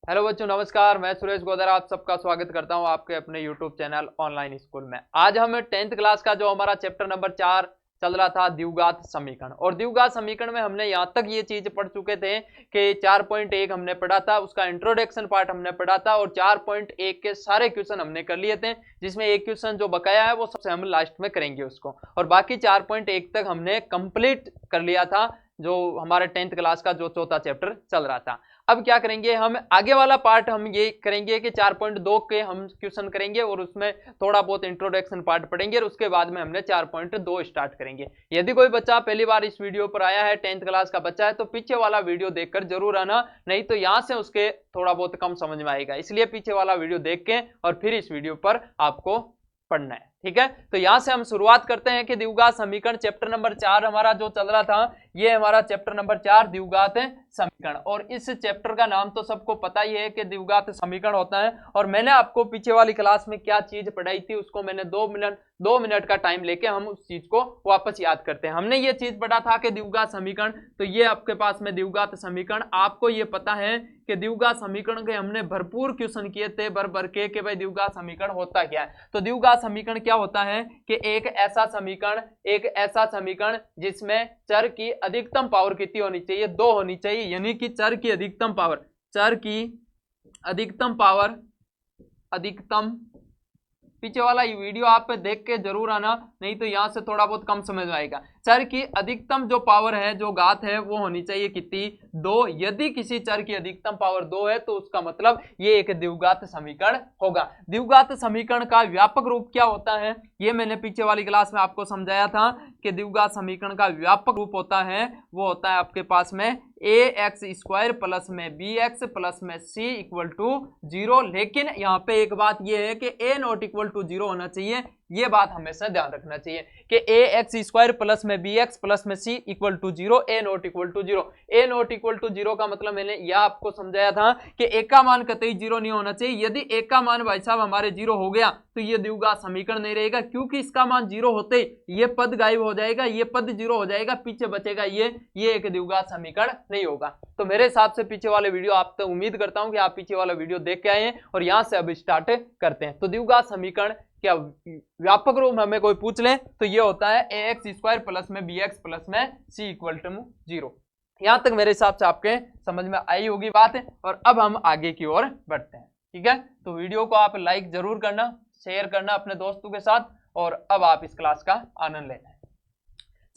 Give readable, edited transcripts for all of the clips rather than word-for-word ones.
Hello बच्चों, नमस्कार। मैं सुरेश गोदर आप सबका स्वागत करता हूं आपके अपने यूट्यूब चैनल ऑनलाइन स्कूल में। आज हम 10th क्लास का जो हमारा चैप्टर नंबर 4 चल रहा था, द्विघात समीकरण। और द्विघात समीकरण में हमने यहाँ तक ये चीज पढ़ चुके थे कि 4.1 हमने पढ़ा था, उसका इंट्रोडक्शन पार्ट हमने पढ़ा था और 4.1 के सारे क्वेश्चन हमने कर लिए थे, जिसमें एक क्वेश्चन जो बकाया है वो सबसे हम लास्ट में करेंगे उसको। और बाकी 4.1 तक हमने कंप्लीट कर लिया था, जो हमारे 10th क्लास का जो चौथा चैप्टर चल रहा था। अब क्या करेंगे, हम आगे वाला पार्ट हम ये करेंगे कि 4.2 के हम क्वेश्चन करेंगे और उसमें थोड़ा बहुत इंट्रोडक्शन पार्ट पढ़ेंगे और उसके बाद में हमने 4.2 स्टार्ट करेंगे। यदि कोई बच्चा पहली बार इस वीडियो पर आया है, 10th क्लास का बच्चा है, तो पीछे वाला वीडियो देखकर जरूर आना, नहीं तो यहाँ से उसके थोड़ा बहुत कम समझ में आएगा। इसलिए पीछे वाला वीडियो देख के और फिर इस वीडियो पर आपको पढ़ना है, ठीक है। तो यहां से हम शुरुआत करते हैं कि द्विघात समीकरण चैप्टर नंबर 4 हमारा जो चल रहा था, ये हमारा चैप्टर नंबर 4 द्विघात समीकरण। और इस चैप्टर का नाम तो सबको पता ही है कि द्विघात समीकरण होता है। और मैंने आपको पीछे वाली क्लास में क्या चीज पढ़ाई थी उसको मैंने 2 मिनट का टाइम लेके हम उस चीज को वापस याद करते हैं। हमने ये चीज पढ़ा था कि द्विघात समीकरण, तो ये आपके पास में द्विघात समीकरण, आपको ये पता है कि द्विघात समीकरण के हमने भरपूर क्वेश्चन किए थे भर भर के कि भाई द्विघात समीकरण होता क्या है। तो द्विघात समीकरण क्या होता है कि एक ऐसा समीकरण जिसमें चर की अधिकतम पावर कितनी होनी चाहिए, 2 होनी चाहिए, यानी कि चर की अधिकतम पावर पीछे वाला ये वीडियो आप देख के जरूर आना, नहीं तो यहां से थोड़ा बहुत कम समझ में आएगा। चर की अधिकतम जो पावर है, जो घात है, वो होनी चाहिए कितनी, 2। यदि किसी चर की अधिकतम पावर 2 है तो उसका मतलब ये एक द्विघात समीकरण होगा। द्विघात समीकरण का व्यापक रूप क्या होता है, ये मैंने पीछे वाली क्लास में आपको समझाया था कि द्विघात समीकरण का व्यापक रूप होता है, वो होता है आपके पास में ax² प्लस में bx प्लस में c इक्वल टू 0। लेकिन यहाँ पे एक बात ये है कि a नॉट इक्वल टू 0 होना चाहिए, ये बात हमेशा ध्यान रखना चाहिए कि ax² प्लस में bx प्लस में c equal to 0, a not equal to 0। a not equal to 0 का मतलब मैंने यह आपको समझाया था कि एक का मान कतई 0 नहीं होना चाहिए। यदि एक का मान भाई साहब हमारे 0 हो गया तो ये द्विघात समीकरण नहीं रहेगा, क्योंकि इसका मान 0 होते ये पद गायब हो जाएगा, ये पद 0 हो जाएगा, पीछे बचेगा ये एक द्विघात समीकरण नहीं होगा। तो मेरे हिसाब से पीछे वाले वीडियो, आप तो उम्मीद करता हूं कि आप पीछे वाला वीडियो देख के आए हैं और यहां से अब स्टार्ट करते हैं। तो द्विघात समीकरण क्या व्यापक रूप हमें कोई पूछ ले तो ये होता है ax² प्लस में bx प्लस में c इक्वल टू 0। यहां तक मेरे हिसाब से आपके समझ में आई होगी बात। और अब हम आगे की ओर बढ़ते हैं, ठीक है। तो वीडियो को आप लाइक जरूर करना, शेयर करना अपने दोस्तों के साथ, और अब आप इस क्लास का आनंद लेना है।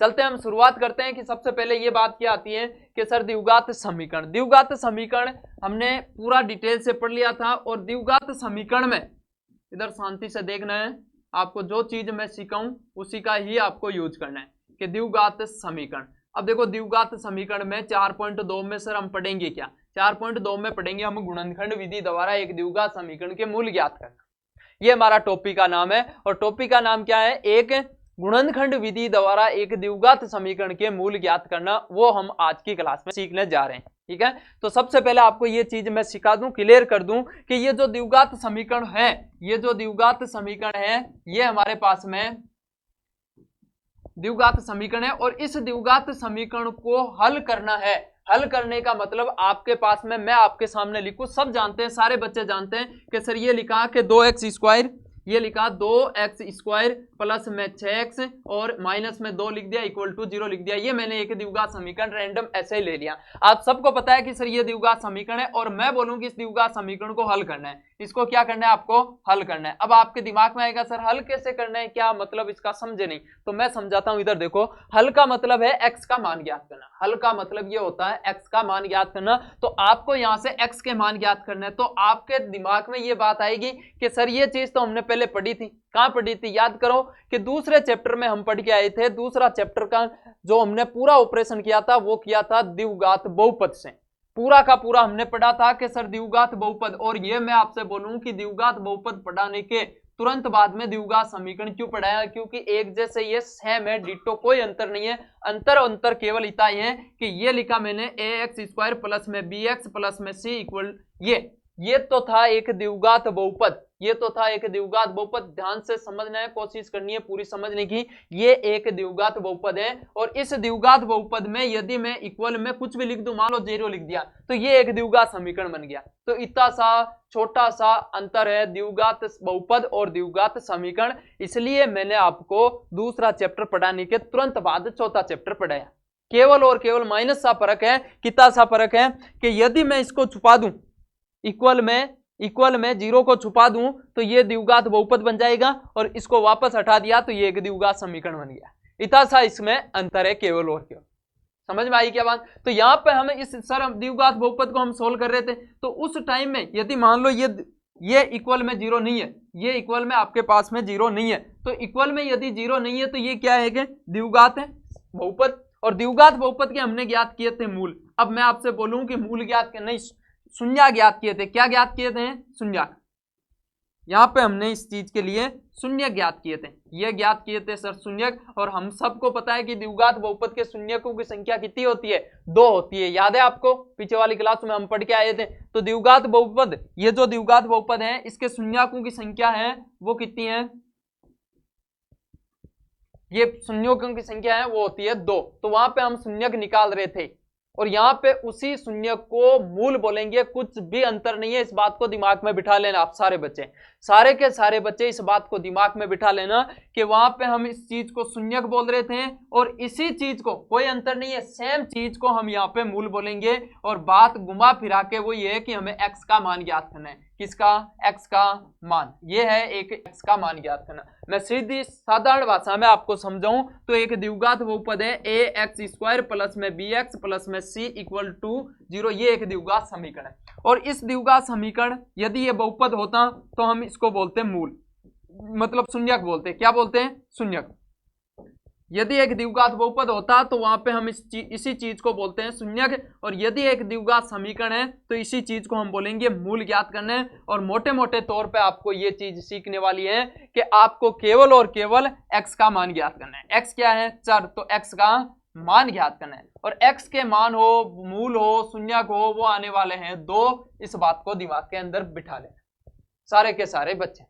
चलते हैं, हम शुरुआत करते हैं कि सबसे पहले ये बात क्या आती है कि सर द्विघात समीकरण हमने पूरा डिटेल से पढ़ लिया था। और द्विघात समीकरण में इधर शांति से देखना है, आपको जो चीज मैं सिखाऊं उसी का ही आपको यूज करना है कि द्विघात समीकरण। अब देखो, द्विघात समीकरण में 4.2 में सर हम पढ़ेंगे क्या, 4.2 में पढ़ेंगे हम गुणनखंड विधि द्वारा एक द्विघात समीकरण के मूल ज्ञात करना। ये हमारा टॉपिक का नाम है। और टॉपिक का नाम क्या है, एक गुणनखंड विधि द्वारा एक द्विघात समीकरण के मूल ज्ञात करना। वो हम आज की क्लास में सीखने जा रहे हैं, ठीक है। तो सबसे पहले आपको ये चीज मैं सिखा दूं, क्लियर कर दूं कि ये जो द्विघात समीकरण है, ये हमारे पास में द्विघात समीकरण है। और इस द्विघात समीकरण को हल करना है। हल करने का मतलब आपके पास में, मैं आपके सामने लिखूं, सब जानते हैं, सारे बच्चे जानते हैं कि सर ये लिखा कि 2x², ये लिखा 2x² प्लस में 6x और माइनस में 2 लिख दिया इक्वल टू 0 लिख दिया। ये मैंने एक द्विघात समीकरण रैंडम ऐसे ही ले लिया। आप सबको पता है कि सर ये द्विघात समीकरण है और मैं बोलूं कि इस द्विघात समीकरण को हल करना है। इसको क्या करना है, आपको हल करना है। अब आपके दिमाग में आएगा सर हल कैसे करना है, क्या मतलब इसका समझे नहीं, तो मैं समझाता हूं। इधर देखो, हल का मतलब है x का मान ज्ञात करना। हल का मतलब ये होता है x का मान ज्ञात करना। तो आपको यहां से x के मान ज्ञात करना है। तो आपके दिमाग में ये बात आएगी कि सर ये चीज तो हमने पहले पढ़ी थी। कहां पढ़ी थी, याद करो कि दूसरे चैप्टर में हम पढ़ के आए थे। दूसरा चैप्टर का जो हमने पूरा ऑपरेशन किया था वो किया था द्विघात बहुपद से। पूरा का पूरा हमने पढ़ा था कि सर द्विघात बहुपद। और ये मैं आपसे बोलूं कि द्विघात बहुपद पढ़ाने के तुरंत बाद में द्विघात समीकरण क्यों पढ़ाया, क्योंकि एक जैसे ये सेम है, डिट्टो, कोई अंतर नहीं है। अंतर केवल इतना ही है कि ये लिखा मैंने ax² प्लस में bx प्लस में c इक्वल, ये तो था एक द्विघात बहुपद। ये तो था एक द्विघात बहुपद। ध्यान से समझना है, कोशिश करनी है पूरी समझने की। ये एक द्विघात बहुपद है और इस द्विघात बहुपद में यदि मैं इक्वल में कुछ भी लिख दूं, मान लो 0 लिख दिया, तो ये एक द्विघात समीकरण बन गया। तो इतना सा छोटा सा अंतर है द्विघात बहुपद और द्विघात समीकरण। इसलिए मैंने आपको दूसरा चैप्टर पढ़ाने के तुरंत बाद चौथा चैप्टर पढ़ाया। केवल और केवल माइनस सा फर्क है। कितना सा फर्क है कि यदि मैं इसको छुपा दूं, इक्वल में 0 को छुपा दूं तो ये द्विघात बहुपद बन जाएगा, और इसको वापस हटा दिया तो ये एक द्विघात समीकरण बन गया। इतना सा इसमें अंतर है केवल और केवल। समझ में आई क्या बात? तो यहाँ पे हमें इस द्विघात बहुपद को हम सोल्व कर रहे थे, तो उस टाइम में यदि मान लो ये इक्वल में 0 नहीं है, ये इक्वल में आपके पास में 0 नहीं है, तो इक्वल में यदि 0 नहीं है तो ये क्या है कि द्विघात है बहुपद। और द्विघात बहुपद के हमने ज्ञात किए थे मूल। अब मैं आपसे बोलूं कि मूल ज्ञात नहीं, शून्य ज्ञात किए थे। क्या ज्ञात किए थे? शून्य। यहाँ पे हमने इस चीज के लिए शून्य ज्ञात किए थे। ये ज्ञात किए थे सर शून्य, और हम सबको पता है कि द्विघात बहुपद के शून्यकों की संख्या कितनी होती है? 2 होती है। याद है आपको? पीछे वाली क्लास में हम पढ़ के आए थे। तो द्विघात बहुपद, ये जो द्विघात बहुपद है, इसके शून्यकों की संख्या है वो कितनी है? ये शून्यकों की संख्या है वो होती है 2। तो वहां पे हम शून्यक निकाल रहे थे, और यहाँ पे उसी शून्य को मूल बोलेंगे। कुछ भी अंतर नहीं है, इस बात को दिमाग में बिठा लेना आप सारे बच्चे, सारे के सारे बच्चे इस बात को दिमाग में बिठा लेना कि वहां पे हम इस चीज को शून्यक बोल रहे थे, और इसी चीज को, कोई अंतर नहीं है, सेम चीज को हम यहाँ पे मूल बोलेंगे। और बात घुमा फिरा के वो ये है कि हमें x का मान ज्ञात करना है। किसका? x का मान। ये है एक x का मान ज्ञात करना। मैं सीधी साधारण भाषा में आपको समझाऊं तो एक द्विघात बहुपद है ax² प्लस में bx प्लस में c इक्वल टू 0। ये एक द्विघात समीकरण है, और इस द्विघात समीकरण यदि ये बहुपद होता तो हम इसको बोलते हैं मूल, मतलब शून्यक बोलते हैं। क्या बोलते हैं? शून्यक। यदि एक द्विघात बहुपद होता तो वहां पे हम इसी चीज को बोलते हैं शून्यक, और यदि एक द्विघात समीकरण है तो इसी चीज को हम बोलेंगे मूल ज्ञात करना है। और मोटे मोटे तौर पे आपको ये चीज सीखने वाली है कि आपको केवल और केवल x का मान ज्ञात करना है। x क्या है? चर। तो x का मान ज्ञात करना है, और x के मान हो, मूल हो, शून्यक हो, वो आने वाले हैं 2। इस बात को दिमाग के अंदर बिठा लेना सारे के सारे बच्चे।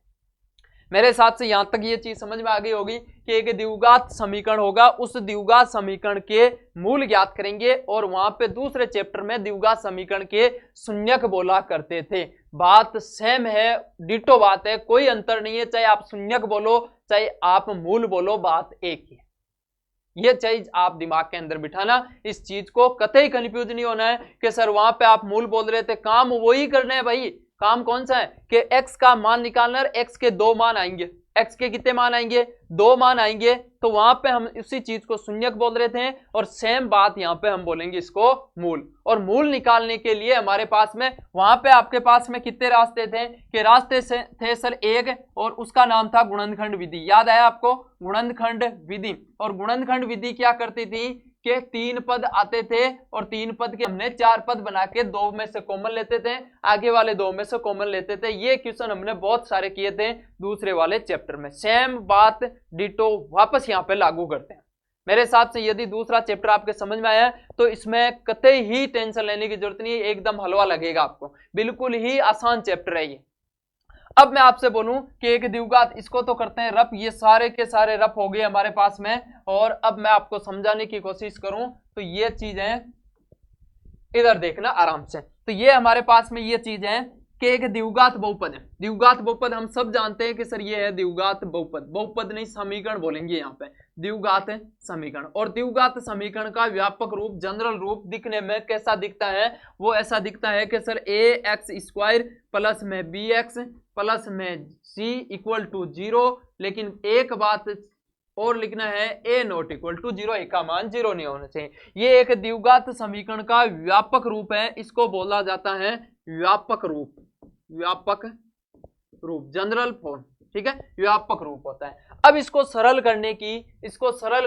मेरे हिसाब से यहां तक ये चीज समझ में आ गई होगी कि एक द्विघात समीकरण होगा, उस द्विघात समीकरण के मूल ज्ञात करेंगे, और वहां पे दूसरे चैप्टर में द्विघात समीकरण के शून्यक बोला करते थे। बात सेम है, डिटो बात है, कोई अंतर नहीं है। चाहे आप शून्यक बोलो चाहे आप मूल बोलो, बात एक ही है। ये चीज आप दिमाग के अंदर बिठाना, इस चीज को कतई कंफ्यूज नहीं होना है कि सर वहां पे आप मूल बोल रहे थे। काम वही करना है भाई। काम कौन सा है कि x का मान निकालना है, x के 2 मान आएंगे। x के कितने मान आएंगे? 2 मान आएंगे। तो वहां पे हम उसी चीज को शून्यक बोल रहे थे, और सेम बात यहाँ पे हम बोलेंगे इसको मूल। और मूल निकालने के लिए हमारे पास में, वहां पे आपके पास में कितने रास्ते थे? कि रास्ते से थे सर एक, और उसका नाम था गुणनखंड विधि। याद आया आपको? गुणनखंड विधि। और गुणनखंड विधि क्या करती थी के 3 पद आते थे, और 3 पद के हमने 4 पद बना के 2 में से कॉमन लेते थे, आगे वाले 2 में से कॉमन लेते थे। ये क्वेश्चन हमने बहुत सारे किए थे दूसरे वाले चैप्टर में। सेम बात डिटो वापस यहाँ पे लागू करते हैं। मेरे हिसाब से यदि दूसरा चैप्टर आपके समझ में आया तो इसमें कतई ही टेंशन लेने की जरूरत नहीं है, एकदम हलवा लगेगा आपको, बिल्कुल ही आसान चैप्टर है ये। अब मैं आपसे बोलूं कि एक द्विघात, इसको तो करते हैं रफ, ये सारे के सारे रफ हो गए हमारे पास में। और अब मैं आपको समझाने की कोशिश करूं तो ये चीज है, इधर देखना आराम से। तो ये हमारे पास में ये चीज है कि एक द्विघात बहुपद है। द्विघात बहुपद हम सब जानते हैं कि सर ये है द्विघात बहुपद। बहुपद नहीं, समीकरण बोलेंगे यहाँ पे, द्विघात समीकरण। और द्विघात समीकरण का व्यापक रूप, जनरल रूप दिखने में कैसा दिखता है? वो ऐसा दिखता है कि सर ax² प्लस में bx प्लस में c इक्वल टू 0। लेकिन एक बात और लिखना है, a not equal to 0, a का मान 0 नहीं होना चाहिए। ये एक द्विघात समीकरण का व्यापक रूप है, इसको बोला जाता है व्यापक रूप। व्यापक रूप, जनरल फॉर्म, ठीक है, व्यापक रूप होता है। अब इसको सरल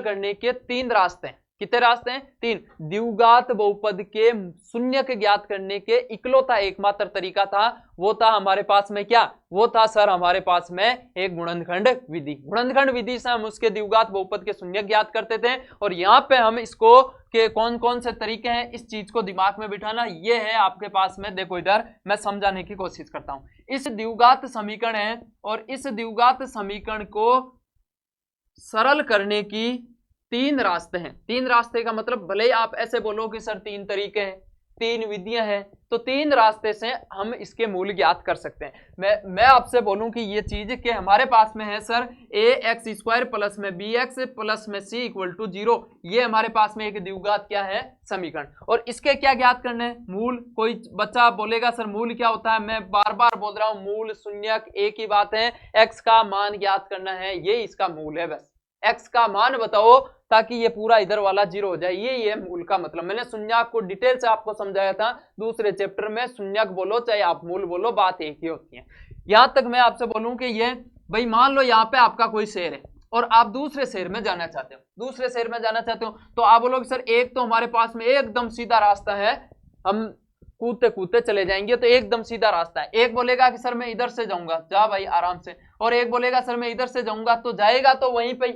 करने के 3 रास्ते हैं। कितने रास्ते हैं? 3। द्विघात बहुपद के शून्यक ज्ञात करने के इकलौता एकमात्र तरीका था, वो था हमारे पास में क्या? वो था सर हमारे पास में एक गुणनखंड विधि। गुणनखंड विधि से हम उसके द्विघात बहुपद के शून्यक ज्ञात करते थे। और यहाँ पे हम इसको के कौन कौन से तरीके हैं, इस चीज को दिमाग में बिठाना, ये है आपके पास में। देखो इधर मैं समझाने की कोशिश करता हूं। इस द्विघात समीकरण है और इस द्विघात समीकरण को सरल करने की 3 रास्ते हैं। 3 रास्ते का मतलब भले ही आप ऐसे बोलो कि सर 3 तरीके हैं, 3 विधियां हैं, तो 3 रास्ते से हम इसके मूल ज्ञात कर सकते हैं। मैं आपसे बोलूं कि ये चीज कि हमारे पास में है सर ax² प्लस में bx प्लस में c इक्वल टू 0, ये हमारे पास में एक द्विघात क्या है? समीकरण। और इसके क्या ज्ञात करने हैं? मूल। कोई बच्चा बोलेगा सर मूल क्या होता है? मैं बार बार बोल रहा हूं, मूल शून्यक एक ही बात है, x का मान ज्ञात करना है, ये इसका मूल है। बस x का मान बताओ ताकि ये पूरा इधर वाला 0 हो जाए, ये मूल का मतलब। मैंने शून्यक को डिटेल से आपको समझाया था दूसरे चैप्टर में। शून्यक बोलो चाहे आप मूल बोलो, बात एक ही होती है। यहां तक मैं आपसे बोलूं कि ये भाई मान लो यहाँ पे आपका कोई शहर है और आप दूसरे शहर में जाना चाहते हो, दूसरे शहर में जाना चाहते हो, तो आप बोलोगे सर एक तो हमारे पास में एकदम सीधा रास्ता है, हम कूदते कूदते चले जाएंगे, तो एकदम सीधा रास्ता है। एक बोलेगा कि सर मैं इधर से जाऊंगा, जा भाई आराम से। और एक बोलेगा सर मैं इधर से जाऊंगा, तो जाएगा तो वहीं पे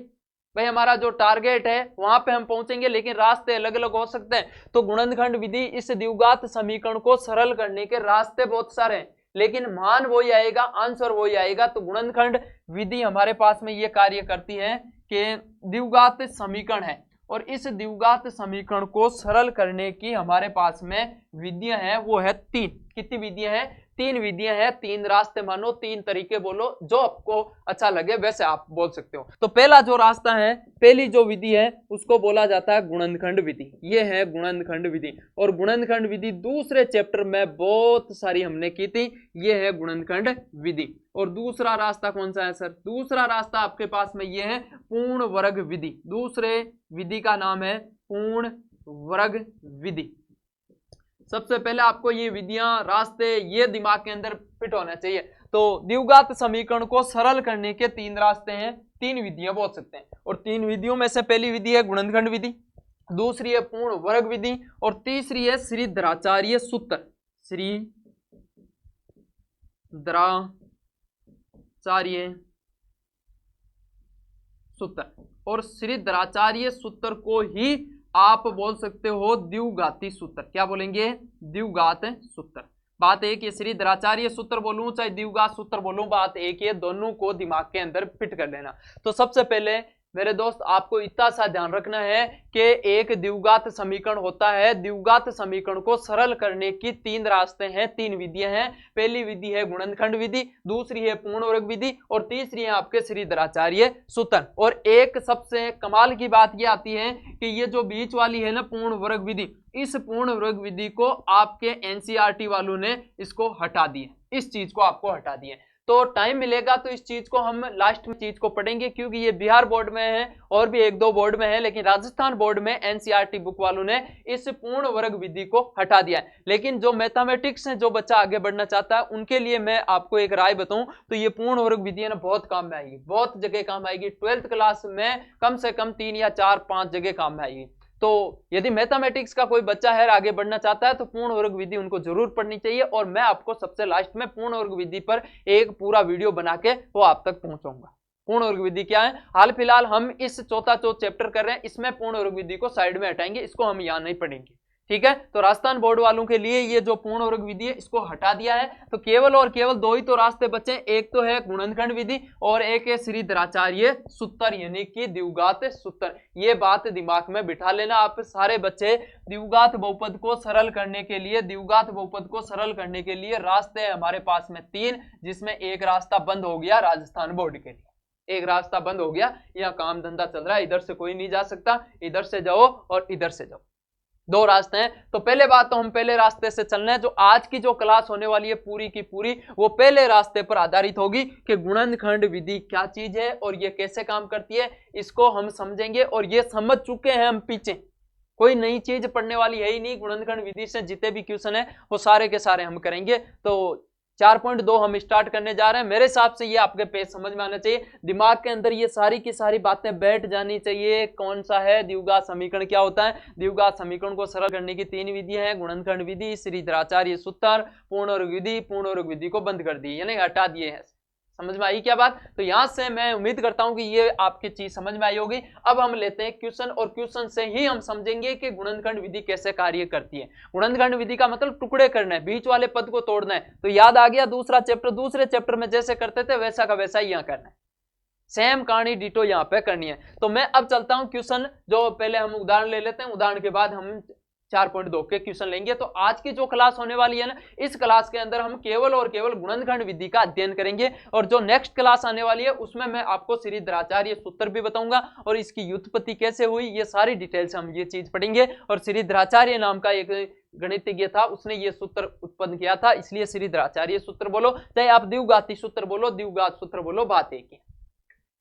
भाई हमारा जो टारगेट है वहां पे हम पहुंचेंगे, लेकिन रास्ते अलग अलग हो सकते हैं। तो गुणनखंड विधि इस द्विघात समीकरण को सरल करने के रास्ते बहुत सारे हैं, लेकिन मान वही आएगा, आंसर वही आएगा। तो गुणनखंड विधि हमारे पास में ये कार्य करती है कि द्विघात समीकरण है और इस द्विघात समीकरण को सरल करने की हमारे पास में विधियां हैं, वो है 3। कितनी विधियां हैं? 3 विधियां हैं। 3 रास्ते मानो, 3 तरीके बोलो, जो आपको अच्छा लगे वैसे आप बोल सकते हो। तो पहला जो रास्ता है, पहली जो विधि है, उसको बोला जाता है गुणनखंड विधि। ये है गुणनखंड विधि। और गुणनखंड विधि दूसरे चैप्टर में बहुत सारी हमने की थी, ये है गुणनखंड विधि। और दूसरा रास्ता कौन सा है सर? दूसरा रास्ता आपके पास में ये है पूर्ण वर्ग विधि। दूसरे विधि का नाम है पूर्ण वर्ग विधि। सबसे पहले आपको ये विधियां, रास्ते, ये दिमाग के अंदर फिट होना चाहिए। तो द्विघात समीकरण को सरल करने के 3 रास्ते हैं, 3 विधियां बोल सकते हैं। और 3 विधियों में से पहली विधि है गुणनखंड विधि, दूसरी है पूर्ण वर्ग विधि और तीसरी है श्रीधराचार्य सूत्र। श्रीधराचार्य सूत्र। और श्रीधराचार्य सूत्र को ही आप बोल सकते हो द्विघाती सूत्र। क्या बोलेंगे? द्विघात सूत्र। बात एक है, श्रीधराचार्य सूत्र बोलूं चाहे द्विघात सूत्र बोलूं, बात एक है, दोनों को दिमाग के अंदर फिट कर लेना। तो सबसे पहले मेरे दोस्त आपको इतना सा ध्यान रखना है कि एक द्विघात समीकरण होता है, द्विघात समीकरण को सरल करने की 3 रास्ते हैं, 3 विधियां हैं। पहली विधि है गुणनखंड विधि, दूसरी है पूर्ण वर्ग विधि और तीसरी है आपके श्रीधराचार्य सूत्र। और एक सबसे कमाल की बात यह आती है कि ये जो बीच वाली है ना पूर्ण वर्ग विधि, इस पूर्ण वर्ग विधि को आपके एनसीईआरटी वालों ने इसको हटा दिए, इस चीज को आपको हटा दिए। तो टाइम मिलेगा तो इस चीज को हम लास्ट में चीज को पढ़ेंगे, क्योंकि ये बिहार बोर्ड में है और भी 1-2 बोर्ड में है, लेकिन राजस्थान बोर्ड में एनसीईआरटी बुक वालों ने इस पूर्ण वर्ग विधि को हटा दिया है। लेकिन जो मैथमेटिक्स है, जो बच्चा आगे बढ़ना चाहता है, उनके लिए मैं आपको एक राय बताऊं तो ये पूर्ण वर्ग विधि है ना बहुत काम में आएगी, बहुत जगह काम आएगी। 12th क्लास में कम से कम 3 या 4-5 जगह काम में आएगी। तो यदि मैथमेटिक्स का कोई बच्चा है आगे बढ़ना चाहता है तो पूर्ण वर्ग विधि उनको जरूर पढ़नी चाहिए। और मैं आपको सबसे लास्ट में पूर्ण वर्ग विधि पर एक पूरा वीडियो बना के वो आप तक पहुंचाऊंगा। पूर्ण वर्ग विधि क्या है, हाल फिलहाल हम इस चौथा चैप्टर कर रहे हैं, इसमें पूर्ण वर्ग विधि को साइड में हटाएंगे, इसको हम यहां नहीं पढ़ेंगे। ठीक है, तो राजस्थान बोर्ड वालों के लिए ये जो पूर्ण वर्ग विधि है इसको हटा दिया है। तो केवल और केवल 2 ही तो रास्ते बचे, एक तो है गुणनखंड विधि और एक है श्रीधराचार्य सूत्र यानी कि द्विघात सूत्र। ये बात दिमाग में बिठा लेना आप सारे बच्चे। द्विघात बहुपद को सरल करने के लिए, द्विघात बहुपद को सरल करने के लिए रास्ते है हमारे पास में 3, जिसमें एक रास्ता बंद हो गया राजस्थान बोर्ड के लिए। एक रास्ता बंद हो गया, यहाँ काम धंधा चल रहा है, इधर से कोई नहीं जा सकता, इधर से जाओ और इधर से जाओ, 2 रास्ते हैं। तो पहले बात तो हम पहले रास्ते से चलना है। जो आज की जो क्लास होने वाली है पूरी की पूरी वो पहले रास्ते पर आधारित होगी कि गुणनखंड विधि क्या चीज है और ये कैसे काम करती है, इसको हम समझेंगे। और ये समझ चुके हैं हम पीछे, कोई नई चीज पढ़ने वाली है ही नहीं। गुणनखंड विधि से जितने भी क्वेश्चन है वो सारे के सारे हम करेंगे। तो 4.2 हम स्टार्ट करने जा रहे हैं। मेरे हिसाब से ये आपके पेज समझ में आना चाहिए, दिमाग के अंदर ये सारी की सारी बातें बैठ जानी चाहिए। कौन सा है द्विघात समीकरण, क्या होता है द्विघात समीकरण को सरल करने की 3 विधियां हैं, गुणनखंड विधि, श्रीधराचार्य सूत्र, पूर्ण वर्ग विधि, पूर्ण वर्ग विधि को बंद कर दी यानी हटा दिए हैं। समझ में आई क्या बात? तो यहां से मैं उम्मीद करता हूं कि ये आपकी चीज समझ में आई होगी। अब हम लेते हैं क्वेश्चन, और क्वेश्चन से ही हम समझेंगे कि गुणनखंड विधि कैसे कार्य करती है। गुणनखंड विधि का मतलब टुकड़े करना है, बीच वाले पद को तोड़ना है। तो याद आ गया दूसरा चैप्टर, दूसरे चैप्टर में जैसे करते थे वैसा का वैसा ही यहाँ करना है, सेम कहानी डिटो यहाँ पे करनी है। तो मैं अब चलता हूं क्वेश्चन, जो पहले हम उदाहरण ले लेते हैं, उदाहरण के बाद हम 4.2 के क्वेश्चन लेंगे। तो आज की जो क्लास होने वाली है ना, इस क्लास के अंदर हम केवल और केवल गुणनखंड विधि का अध्ययन करेंगे, और जो नेक्स्ट क्लास आने वाली है उसमें मैं आपको श्रीधराचार्य सूत्र भी बताऊंगा और इसकी व्युत्पत्ति कैसे हुई, ये सारी डिटेल से हम ये चीज पढ़ेंगे। और श्रीधराचार्य नाम का एक गणितज्ञ था, उसने ये सूत्र उत्पन्न किया था, इसलिए श्रीधराचार्य सूत्र बोलो, चाहे आप द्विघाती सूत्र बोलो, द्विघात सूत्र बोलो, बात एक ही।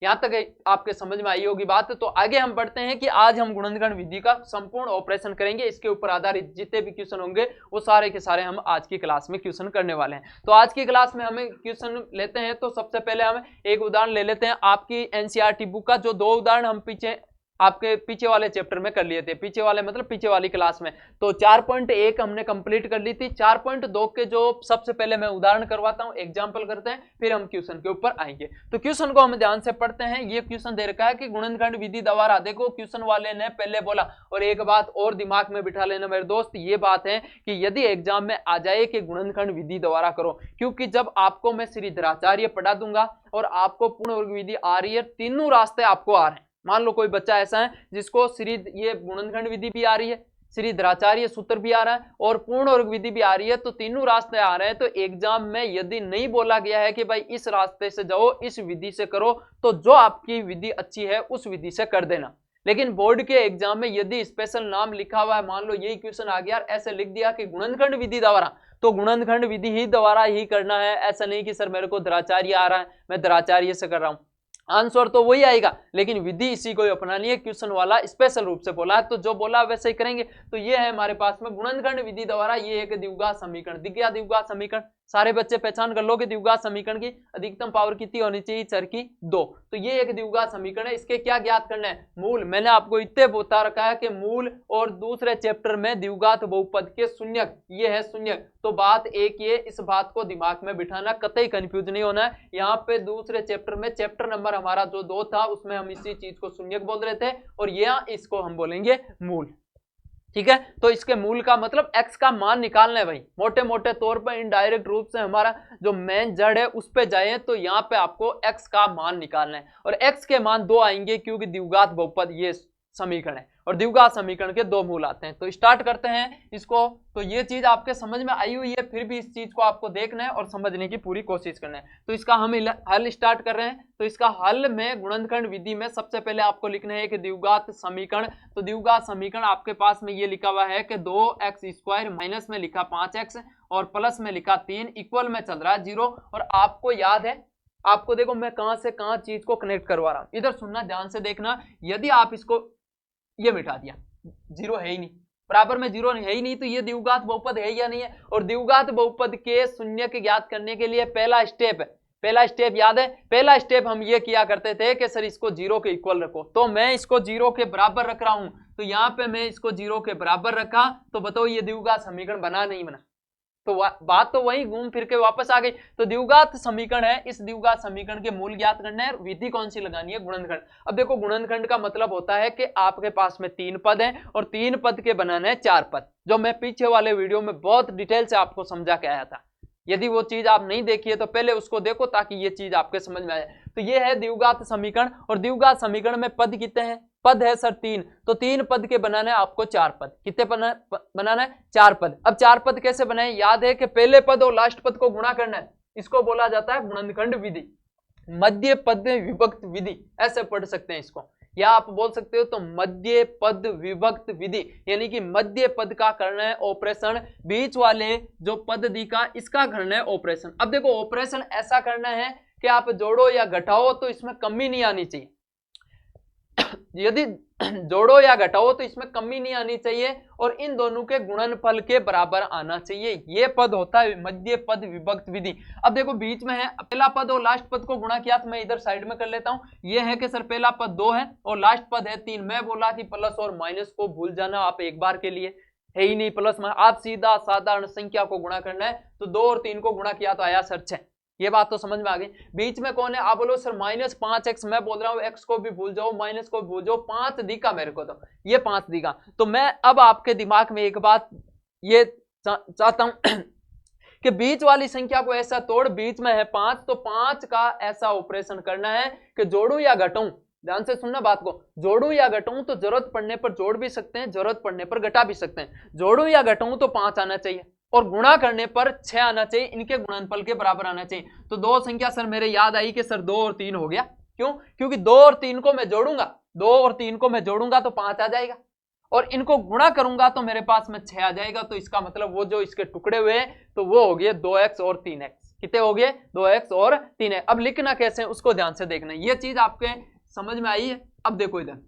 यहां तक आपके समझ में आई होगी बात। तो आगे हम बढ़ते हैं कि आज हम गुणनखंड विधि का संपूर्ण ऑपरेशन करेंगे, इसके ऊपर आधारित जितने भी क्वेश्चन होंगे वो सारे के सारे हम आज की क्लास में क्वेश्चन करने वाले हैं। तो आज की क्लास में हमें क्वेश्चन लेते हैं, तो सबसे पहले हम एक उदाहरण ले लेते हैं आपकी एनसीईआरटी बुक का, जो 2 उदाहरण हम आपके पीछे वाले चैप्टर में कर लिए थे, पीछे वाले मतलब पीछे वाली क्लास में। तो 4.1 हमने कंप्लीट कर ली थी। 4.2 के जो सबसे पहले मैं उदाहरण करवाता हूं, एग्जांपल करते हैं, फिर हम क्वेश्चन के ऊपर आएंगे। तो क्वेश्चन को हम ध्यान से पढ़ते हैं। ये क्वेश्चन दे रखा है कि गुणनखंड विधि द्वारा, देखो क्वेश्चन वाले ने पहले बोला, और एक बात और दिमाग में बिठा लेना मेरे दोस्त, ये बात है कि यदि एग्जाम में आ जाए कि गुणनखंड विधि द्वारा करो, क्योंकि जब आपको मैं श्रीधराचार्य पढ़ा दूंगा और आपको पूर्ण वर्ग विधि आ रही है, तीनों रास्ते आपको आ रहे हैं। मान लो कोई बच्चा ऐसा है जिसको ये गुणनखंड विधि भी आ रही है, श्रीधराचार्य सूत्र भी आ रहा है और पूर्ण वर्ग विधि भी आ रही है, तो तीनों रास्ते आ रहे हैं। तो एग्जाम में यदि नहीं बोला गया है कि भाई इस रास्ते से जाओ, इस विधि से करो, तो जो आपकी विधि अच्छी है उस विधि से कर देना। लेकिन बोर्ड के एग्जाम में यदि स्पेशल नाम लिखा हुआ है, मान लो यही क्वेश्चन आ गया, ऐसे लिख दिया कि गुणनखंड विधि द्वारा, तो गुणनखंड विधि ही द्वारा ही करना है। ऐसा नहीं कि सर मेरे को धराचार्य आ रहा है, मैं धराचार्य से कर रहा हूं, आंसर तो वही आएगा, लेकिन विधि इसी को अपनानी है। क्वेश्चन वाला स्पेशल रूप से बोला है, तो जो बोला वैसे ही करेंगे। तो ये है हमारे पास में गुणनखंड विधि द्वारा, ये एक द्विघात समीकरण दिख गया। द्विघात समीकरण सारे बच्चे पहचान कर लो कि द्विघात समीकरण की अधिकतम पावर कितनी होनी चाहिए, चर की 2। तो ये एक द्विघात समीकरण है। इसके क्या ज्ञात करना है, मूल। मैंने आपको इतने बता रखा है कि मूल, और दूसरे चैप्टर में द्विघात बहुपद के शून्यक, ये है शून्यक। तो बात एक ये, इस बात को दिमाग में बिठाना, कतई कंफ्यूज नहीं होना है। यहाँ पे दूसरे चैप्टर में, चैप्टर नंबर हमारा जो 2 था, उसमें हम इसी चीज को शून्यक बोल रहे थे, और यहाँ इसको हम बोलेंगे मूल। ठीक है, तो इसके मूल का मतलब x का मान निकालना है भाई। मोटे मोटे तौर पर इनडायरेक्ट रूप से हमारा जो मेन जड़ है उस पे जाए, तो यहाँ पे आपको x का मान निकालना है, और x के मान 2 आएंगे, क्योंकि द्विघात बहुपद ये समीकरण है, और द्विघात समीकरण के 2 मूल आते हैं। तो स्टार्ट करते हैं इसको। तो ये चीज आपके समझ में आई हुई है, फिर भी इस चीज को आपको देखना है और समझने की पूरी कोशिश करना है। तो इसका हम हल स्टार्ट कर रहे हैं। तो इसका हल में गुणनखंड विधि में सबसे पहले आपको लिखना है कि द्विघात समीकरण। तो द्विघात समीकरण आपके पास में ये लिखा हुआ है कि 2x² माइनस में लिखा 5x और प्लस में लिखा 3 इक्वल में चल रहा है 0। और आपको याद है, आपको देखो मैं कहां से कहां चीज को कनेक्ट करवा रहा हूं, इधर सुनना, ध्यान से देखना। यदि आप इसको ये मिटा दिया, 0 है ही नहीं, बराबर में 0 है ही नहीं, तो ये द्विघात बहुपद है या नहीं है। और द्विघात बहुपद के शून्य के ज्ञात करने के लिए पहला स्टेप याद है, पहला स्टेप हम ये किया करते थे कि सर इसको 0 के इक्वल रखो। तो मैं इसको 0 के बराबर रख रहा हूं, तो यहाँ पे मैं इसको 0 के बराबर रखा, तो बताओ ये द्विघात समीकरण बना नहीं बना? तो बात तो वही घूम फिर के वापस आ गई। तो द्विघात समीकरण है, इस द्विघात समीकरण के मूल ज्ञात करना है, विधि कौन सी लगानी है, गुणनखंड। अब देखो गुणनखंड का मतलब होता है कि आपके पास में 3 पद हैं और 3 पद के बनाना है 4 पद, जो मैं पीछे वाले वीडियो में बहुत डिटेल से आपको समझा के आया था। यदि वो चीज आप नहीं देखी है तो पहले उसको देखो, ताकि ये चीज आपके समझ में आए। तो ये है द्विघात समीकरण, और द्विघात समीकरण में पद कितने हैं, पद है सर 3, तो 3 पद के बनाना है आपको 4 पद। कितने बनाना है, 4 पद। अब 4 पद कैसे बनाए, याद है कि पहले पद और लास्ट पद को गुणा करना है, इसको बोला जाता है गुणनखंड विधि, मध्य पद विभक्त विधि, ऐसे पढ़ सकते हैं इसको। या आप बोल सकते हो तो मध्य पद विभक्त विधि, यानी कि मध्य पद का करना है ऑपरेशन, बीच वाले जो पद दी का इसका करना है ऑपरेशन। अब देखो ऑपरेशन ऐसा करना है कि आप जोड़ो या घटाओ तो इसमें कमी नहीं आनी चाहिए। यदि जोड़ो या घटाओ तो इसमें कमी नहीं आनी चाहिए और इन दोनों के गुणनफल के बराबर आना चाहिए। ये पद होता है मध्य पद विभक्त विधि। अब देखो बीच में है पहला पद और लास्ट पद को गुणा किया तो मैं इधर साइड में कर लेता हूं। ये है कि सर पहला पद 2 है और लास्ट पद है 3। मैं बोला कि प्लस और माइनस को भूल जाना आप एक बार के लिए, है ही नहीं प्लस माइनस, आप सीधा साधारण संख्या को गुणा करना है। तो 2 और 3 को गुणा किया तो आया सर 6। ये बात तो समझ में आ गई। बीच में कौन है आप बोलो सर -5x। मैं बोल रहा हूं x को भी भूल जाओ माइनस को भी भूल जाओ, 5 दिखा मेरे को, तो ये 5 दिखा। तो मैं अब आपके दिमाग में एक बात ये चाहता हूं कि बीच वाली संख्या को ऐसा तोड़, बीच में है 5 तो 5 का ऐसा ऑपरेशन करना है कि जोड़ू या घटाऊं। ध्यान से सुनना बात को, जोड़ू या घटाऊं तो जरूरत पड़ने पर जोड़ भी सकते हैं, जरूरत पड़ने पर घटा भी सकते हैं। जोड़ू या घटाऊं तो 5 आना चाहिए और गुणा करने पर 6 आना चाहिए, इनके गुणनफल के बराबर आना चाहिए। तो 2 संख्या सर मेरे याद आई कि सर 2 और 3 हो गया। क्यों? क्योंकि 2 और 3 को मैं जोड़ूंगा, 2 और 3 को मैं जोड़ूंगा तो 5 आ जाएगा और इनको गुणा करूंगा तो मेरे पास में 6 आ जाएगा। तो इसका मतलब वो जो इसके टुकड़े हुए तो वो हो गए 2x और 3x। कितने हो गए? 2x और 3x। अब लिखना कैसे है उसको ध्यान से देखना, ये चीज आपके समझ में आई है। अब देखो इधर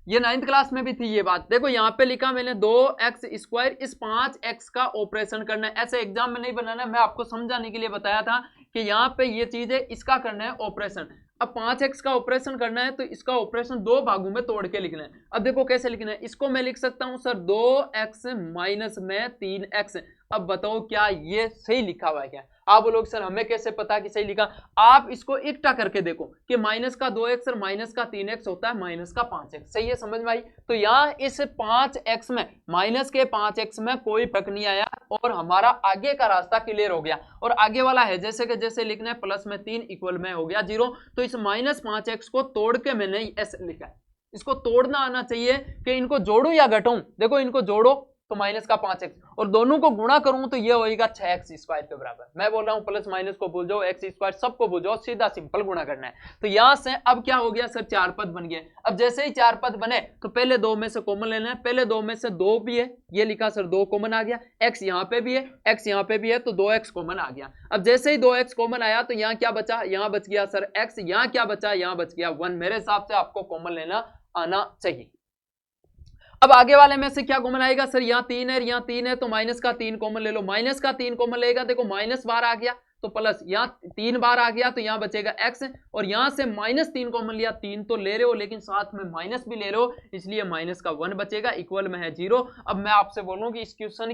ये 9th क्लास में भी थी ये बात। देखो यहाँ पे लिखा मैंने 2x², इस 5x का ऑपरेशन करना है। ऐसे एग्जाम में नहीं बनाना, मैं आपको समझाने के लिए बताया था कि यहाँ पे ये चीज है, इसका करना है ऑपरेशन। अब 5x का ऑपरेशन करना है तो इसका ऑपरेशन 2 भागों में तोड़ के लिखना है। अब देखो कैसे लिखना है, इसको मैं लिख सकता हूं सर 2x माइनस में 3x। अब बताओ क्या ये सही लिखा हुआ है क्या? आप बोलोगे सर हमें कैसे पता कि सही लिखा? आप इसको इकट्ठा करके देखो कि माइनस का 2x और माइनस का 3x होता है माइनस का 5x। सही है, समझ में आई? तो यहाँ इस 5x में माइनस के 5x में कोई फर्क नहीं आया और हमारा आगे का रास्ता क्लियर हो गया। और आगे वाला है जैसे कि जैसे लिखना है, प्लस में 3 इक्वल में हो गया 0। तो इस -5x को तोड़ के मैंने ऐसे लिखा है। इसको तोड़ना आना चाहिए कि इनको जोड़ू या घटाऊं। देखो इनको जोड़ो तो माइनस का 5x और दोनों को गुणा करूं तो ये होएगा 6x² के बराबर। मैं बोल रहा हूं प्लस माइनस को भूल जाओ, x² सबको भूल जाओ, सीधा सिंपल गुणा करना है। तो यहां से अब क्या हो गया सर, 4 पद बन गए। अब जैसे ही 4 पद बने तो पहले 2 में से कॉमन लेना है। पहले 2 में से 2 भी है, ये लिखा सर 2 कॉमन आ गया। x यहाँ पे भी है, x यहाँ पे भी है तो 2x कॉमन आ गया। अब जैसे ही 2x कॉमन आया तो यहाँ क्या बचा, यहाँ बच गया सर x। यहाँ क्या बचा, यहाँ बच गया 1। मेरे हिसाब से आपको कॉमन लेना आना चाहिए। अब आगे वाले में से क्या कॉमन आएगा सर, यहाँ 3 है, यहाँ 3 है तो माइनस का 3 कॉमन ले लो। माइनस का 3 कॉमन लेगा, देखो माइनस बार आ गया तो प्लस, यहाँ 3 बार आ गया तो यहाँ बचेगा x और यहाँ से -3 कॉमन लिया, 3 तो ले रहे हो लेकिन साथ में माइनस भी ले रहे हो, इसलिए माइनस का 1 बचेगा, इक्वल में है 0। अब मैं आपसे बोलूं कि इस क्वेश्चन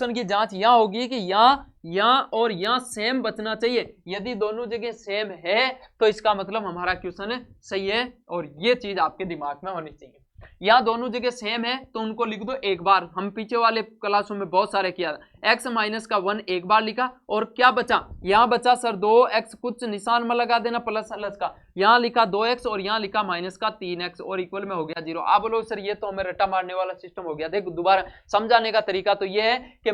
की जांच यहाँ होगी कि यहाँ और यहाँ सेम बचना चाहिए। यदि दोनों जगह सेम है तो इसका मतलब हमारा क्वेश्चन सही है और ये चीज आपके दिमाग में होनी चाहिए। यहाँ दोनों जगह सेम है तो उनको लिख दो एक बार। हम पीछे वाले क्लासों में बहुत सारे किया, x माइनस का 1 एक बार लिखा और क्या बचा, यहाँ बचा सर 2x, कुछ निशान में लगा देना प्लस प्लस का, यहाँ लिखा 2x और यहाँ लिखा माइनस का 3x और इक्वल में हो गया 0। आप बोलो सर ये तो हमें रट्टा मारने वाला सिस्टम हो गया। देखो दोबारा समझाने का तरीका तो ये है कि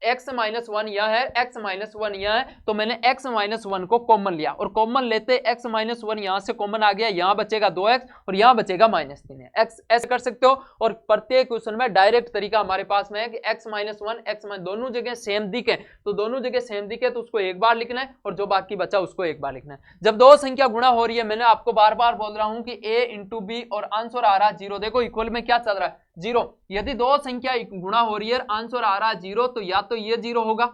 x माइनस 1 यह है, x माइनस 1 यह है, तो मैंने x माइनस 1 को कॉमन लिया और कॉमन लेते x माइनस 1 यहाँ से कॉमन आ गया, यहाँ बचेगा 2x और यहाँ बचेगा -3x। ऐसे कर सकते हो और प्रत्येक क्वेश्चन में डायरेक्ट तरीका हमारे पास में है कि x माइनस 1 x दोनों जगह सेम दिखे तो दोनों जगह सेम दिखे तो उसको एक बार लिखना है और जो बाकी बचा उसको एक बार लिखना है। जब दो संख्या गुणा हो रही है, मैंने आपको बार बार बोल रहा हूं कि a इंटू बी और आंसर आ रहा है 0। देखो इक्वल में क्या चल रहा है, 0। यदि दो संख्या गुणा हो रही है आंसर आ रहा है 0 तो या तो ये 0 होगा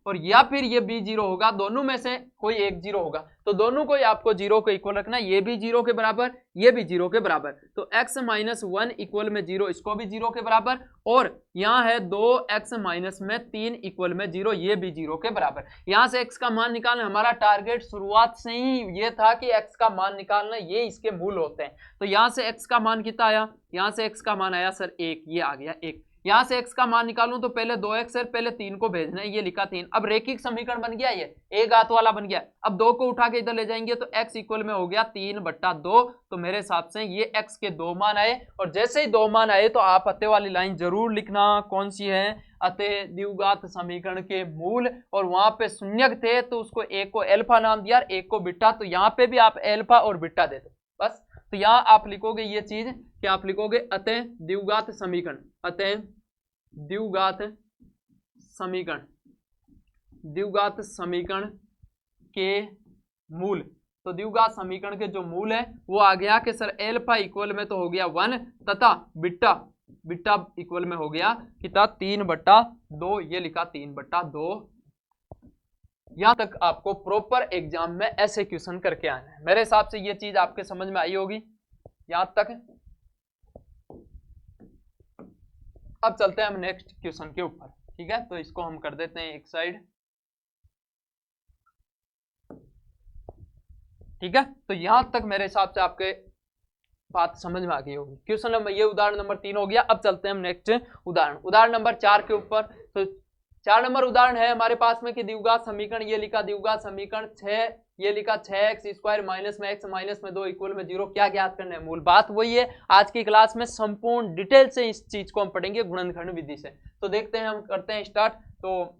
और या फिर ये भी 0 होगा, दोनों में से कोई एक 0 होगा। तो दोनों को आपको 0 को इक्वल रखना, ये भी 0 के बराबर, ये भी 0 के बराबर। तो x माइनस 1 इक्वल में 0, इसको भी 0 के बराबर और यहाँ है 2x माइनस में 3 इक्वल में 0, ये भी 0 के बराबर। यहाँ से x का मान निकालना, हमारा टारगेट शुरुआत से ही ये था कि x का मान निकालना, ये इसके मूल होते हैं। तो यहाँ से x का मान कितना आया, यहाँ से x का मान आया सर 1, ये आ गया 1। यहाँ से x का मान निकालूं तो पहले 2x है, पहले 3 को भेजना है, ये लिखा 3। अब रेखिक समीकरण बन गया, ये एक घात वाला बन गया। अब 2 को उठा के इधर ले जाएंगे तो x इक्वल में हो गया 3/2। तो मेरे हिसाब से ये x के 2 मान आए और जैसे ही 2 मान आए तो आप अतः वाली लाइन जरूर लिखना, कौन सी है, अतः द्विघात समीकरण के मूल। और वहां पे शून्यक थे तो उसको एक को अल्फा नाम दिया, एक को बीटा, तो यहाँ पे भी आप अल्फा और बीटा दे दो बस। तो यहाँ आप लिखोगे ये चीज कि आप लिखोगे अतः द्विघात समीकरण, अतः द्विघात समीकरण, द्विघात समीकरण के मूल तो द्विघात समीकरण के जो मूल है वो आ गया कि सर एल्फा इक्वल में तो हो गया 1 तथा बीटा इक्वल में हो गया कितना 3/2, ये लिखा 3/2। यहां तक आपको प्रॉपर एग्जाम में ऐसे क्वेश्चन करके आना है। मेरे हिसाब से ये चीज आपके समझ में आई होगी यहां तक। अब चलते हैं हम नेक्स्ट क्वेश्चन के ऊपर, ठीक है। तो इसको हम कर देते हैं एक साइड, ठीक है। तो यहां तक मेरे हिसाब से आपके बात समझ में आ गई होगी। क्वेश्चन नंबर ये उदाहरण नंबर 3 हो गया। अब चलते हैं हम नेक्स्ट उदाहरण नंबर 4 के ऊपर। तो 4 नंबर उदाहरण है हमारे पास में कि द्विघात समीकरण, ये लिखा द्विघात समीकरण 6, ये लिखा 6x² माइनस में x माइनस में 2 इक्वल में 0। क्या ज्ञात करना है? मूल बात वही है। आज की क्लास में संपूर्ण डिटेल से इस चीज को हम पढ़ेंगे गुणनखंड विधि से। तो देखते हैं, हम करते हैं स्टार्ट। तो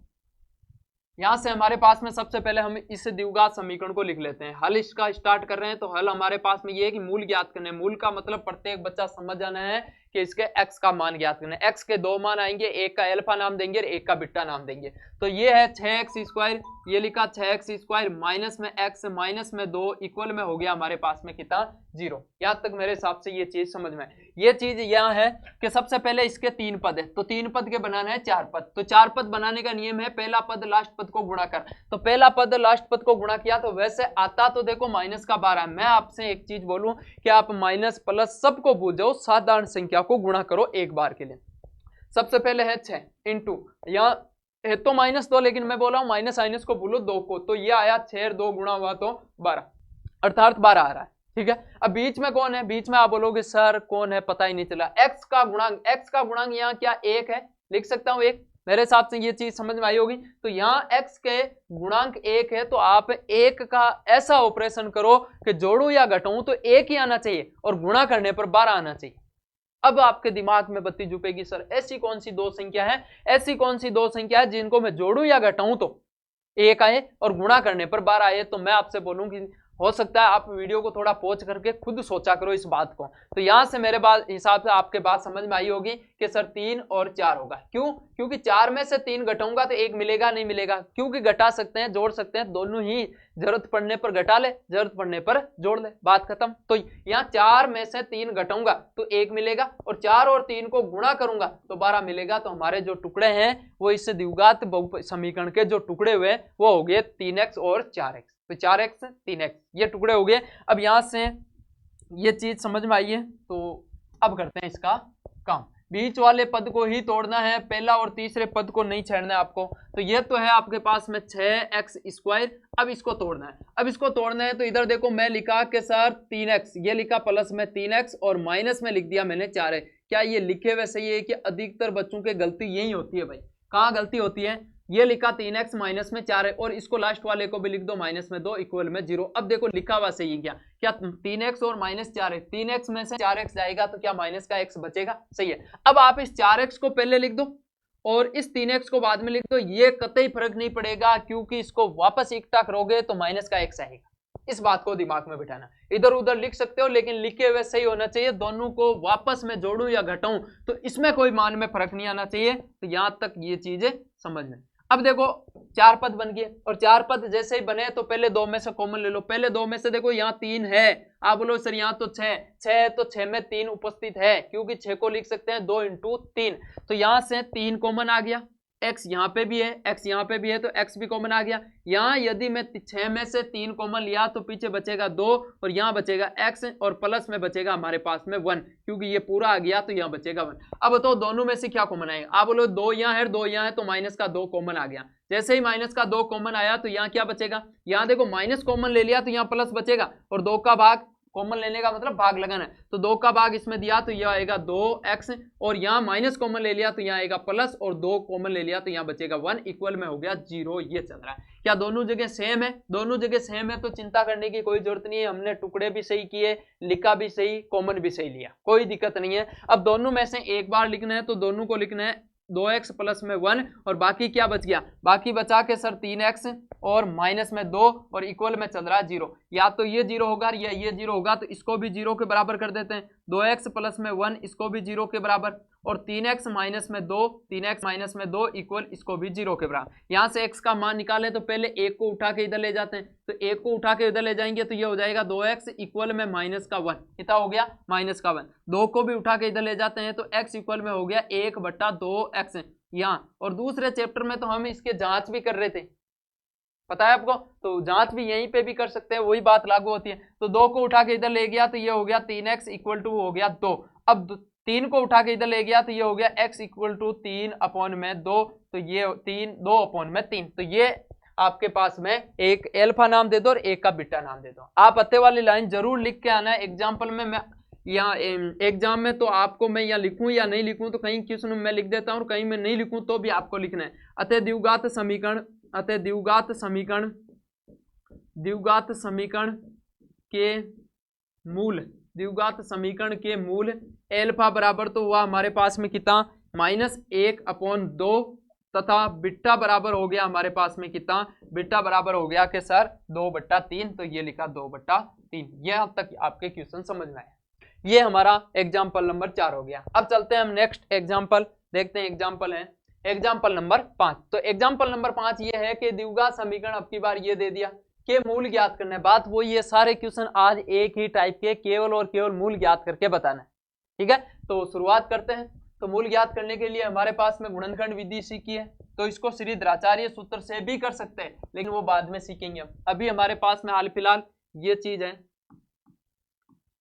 यहां से हमारे पास में सबसे पहले हम इस द्विघात समीकरण को लिख लेते हैं। हल इसका स्टार्ट कर रहे हैं। तो हल हमारे पास में ये है कि मूल ज्ञात करने। मूल का मतलब प्रत्येक बच्चा समझ जाना है कि इसके x का मान ज्ञात करना है। x के 2 मान आएंगे, एक का एल्फा नाम देंगे और एक का बीटा नाम देंगे। तो ये है 6x², ये लिखा 6x² माइनस में x माइनस में 2 इक्वल में हो गया हमारे पास में कितना 0। यहां तक मेरे हिसाब से ये चीज समझ में। ये चीज यहां है कि सबसे पहले इसके 3 पद है, तो 3 पद के बनाना है 4 पद। तो 4 पद बनाने का नियम है पहला पद लास्ट पद को गुणा कर। तो पहला पद लास्ट पद को गुणा किया तो वैसे आता तो देखो -12। मैं आपसे एक चीज बोलूं कि आप माइनस प्लस सबको भूल जाओ, साधारण संख्या को गुणा करो एक बार के लिए। सबसे पहले है 6 इंटू, यहाँ है तो -2, लेकिन मैं बोला हूं माइनस साइनस को भूलो 2 को। तो ये आया 6 और 2 गुणा हुआ तो 12, अर्थात 12 आ रहा है, ठीक है। अब बीच में कौन है? बीच में आप बोलोगे सर कौन है, पता ही नहीं चला। x का गुणांक यहाँ क्या 1 है, लिख सकता हूँ 1। मेरे हिसाब से ये चीज समझ में आई होगी। तो यहाँ x के गुणांक 1 है, तो आप 1 का ऐसा ऑपरेशन करो कि जोड़ू या घटाऊं तो 1 ही आना चाहिए और गुणा करने पर 12 आना चाहिए। अब आपके दिमाग में बत्ती जुपेगी, सर ऐसी कौन सी 2 संख्या है, ऐसी कौन सी 2 संख्या है जिनको मैं जोड़ू या घटाऊं तो 1 आए और गुणा करने पर 12 आए। तो मैं आपसे बोलूं कि हो सकता है आप वीडियो को थोड़ा पॉज करके खुद सोचा करो इस बात को। तो यहां से मेरे हिसाब से आपके बात समझ में आई होगी कि सर 3 और 4 होगा। क्यों? क्योंकि 4 में से 3 घटाऊंगा तो 1 मिलेगा, नहीं मिलेगा, क्योंकि घटा सकते हैं जोड़ सकते हैं दोनों ही। जरूरत पड़ने पर घटा ले, जरूरत पड़ने पर जोड़ ले, बात खत्म। तो यहाँ 4 में से 3 घटाऊंगा तो 1 मिलेगा और 4 और 3 को गुणा करूंगा तो 12 मिलेगा। तो हमारे जो टुकड़े हैं वो इस द्विघात समीकरण के जो टुकड़े हुए वो हो गए 3x और 4x। तो 4x 3x ये टुकड़े हो गए। अब यहां से ये चीज समझ में आई है। तो अब करते हैं इसका काम। बीच वाले पद को ही तोड़ना है, पहला और तीसरे पद को नहीं छेड़ना है आपको। तो ये तो है आपके पास में 6x²। अब इसको तोड़ना है। अब इसको तोड़ना है तो इधर देखो मैं लिखा कि सर 3x, ये लिखा प्लस में 3x और माइनस में लिख दिया मैंने 4x। क्या ये लिखे हुए सही है कि अधिकतर बच्चों की गलती यही होती है भाई? कहाँ गलती होती है? ये लिखा 3x माइनस में 4 है और इसको लास्ट वाले को भी लिख दो -2 इक्वल में 0। अब देखो लिखा हुआ सही है क्या 3x और -4 है, 3x में से 4x जाएगा तो क्या माइनस का x बचेगा? सही है। अब आप इस 4x को पहले लिख दो और इस 3x को बाद में लिख दो। ये कतई फर्क नहीं पड़ेगा क्योंकि इसको वापस इकट्ठा करोगे तो माइनस का x आएगा। इस बात को दिमाग में बिठाना। इधर उधर लिख सकते हो लेकिन लिखे हुए सही होना चाहिए। दोनों को वापस में जोड़ूं या घटाऊं तो इसमें कोई मान में फर्क नहीं आना चाहिए। तो यहां तक ये चीजें समझ में। अब देखो 4 पद बन गए और 4 पद जैसे ही बने तो पहले 2 में से कॉमन ले लो। पहले 2 में से देखो यहाँ 3 है, आप बोलो सर यहाँ तो 6 है तो 6 में 3 उपस्थित है क्योंकि 6 को लिख सकते हैं 2 × 3। तो यहाँ से 3 कॉमन आ गया, x यहाँ पे भी है, x यहाँ पे भी है तो x भी कॉमन आ गया। यहाँ यदि मैं 6 में से 3 कॉमन लिया तो पीछे बचेगा 2 और यहाँ बचेगा x और प्लस में बचेगा हमारे पास में 1 क्योंकि ये पूरा आ गया तो यहाँ बचेगा 1। अब तो दोनों में से क्या कॉमन आएगा? आप बोलो 2 यहाँ है 2 यहाँ है तो माइनस का 2 कॉमन आ गया। जैसे ही माइनस का 2 कॉमन आया तो यहाँ क्या बचेगा? यहाँ देखो माइनस कॉमन ले लिया तो यहाँ प्लस बचेगा और 2 का भाग, कॉमन लेने का मतलब भाग लगाना है, तो 2 का भाग इसमें दिया तो यह आएगा 2x और यहाँ माइनस कॉमन ले लिया तो यहाँ आएगा प्लस और 2 कॉमन ले लिया तो यहाँ बचेगा 1 इक्वल में हो गया 0। ये चल रहा है। क्या दोनों जगह सेम है? दोनों जगह सेम है तो चिंता करने की कोई जरूरत नहीं है। हमने टुकड़े भी सही किए, लिखा भी सही, कॉमन भी सही लिया, कोई दिक्कत नहीं है। अब दोनों में से एक बार लिखना है तो दोनों को लिखना है 2x प्लस में 1 और बाकी क्या बच गया? बाकी बचा के सर 3x और माइनस में 2 और इक्वल में चल रहा है 0। या तो ये 0 होगा या ये 0 होगा तो इसको भी 0 के बराबर कर देते हैं। 2x प्लस में 1 इसको भी 0 के बराबर और 3x माइनस में 2, 3x माइनस में 2 इक्वल इसको भी 0 के बराबर। यहाँ से x का मान निकालें तो पहले 1 को उठा के इधर ले जाते हैं, तो 1 को उठा के इधर ले जाएंगे तो ये हो जाएगा 2x इक्वल में माइनस का 1, कितना हो गया माइनस का 1। 2 को भी उठा के इधर ले जाते हैं तो x इक्वल में हो गया 1/2x यहाँ। और दूसरे चैप्टर में तो हम इसके जांच भी कर रहे थे, पता है आपको, तो जांच भी यहीं पे भी कर सकते हैं, वही बात लागू होती है। तो 2 को उठा के इधर ले गया तो ये हो गया 3x इक्वल टू हो गया 2। अब 3 को उठा के इधर ले गया तो ये हो गया x इक्वल टू 3/2, तो ये 2/3। तो ये आपके पास में एक अल्फा नाम दे दो और एक का बीटा नाम दे दो। आप अत्ते वाली लाइन जरूर लिख के आना है एग्जाम्पल में। मैं यहाँ एग्जाम में तो आपको मैं यहाँ लिखूं या नहीं लिखूं, तो कहीं क्वेश्चन में मैं लिख देता हूँ, कहीं मैं नहीं लिखूं तो भी आपको लिखना है। अतः द्विघात समीकरण के मूल एल्फा बराबर तो हुआ हमारे पास में कितना -1/2 तथा बीटा बराबर हो गया हमारे पास में कितना, बीटा बराबर हो गया कि सर 2/3, तो ये लिखा 2/3। यहाँ तक आपके क्वेश्चन समझ में आए। ये हमारा एग्जाम्पल नंबर 4 हो गया। अब चलते हैं हम नेक्स्ट एग्जाम्पल देखते हैं। एग्जाम्पल है एग्जाम्पल नंबर 5। तो एग्जाम्पल नंबर 5 ये है कि द्विघात समीकरण अब की बार ये दे दिया कि मूल ज्ञात करना है। बात वही है, सारे क्वेश्चन आज एक ही टाइप के, केवल और केवल मूल ज्ञात करके बताना है, ठीक है। तो शुरुआत करते हैं। तो मूल ज्ञात करने के लिए हमारे पास में गुणनखंड विधि सीखी है, तो इसको श्रीधराचार्य सूत्र से भी कर सकते हैं, लेकिन वो बाद में सीखेंगे। अभी हमारे पास में हाल फिलहाल ये चीज है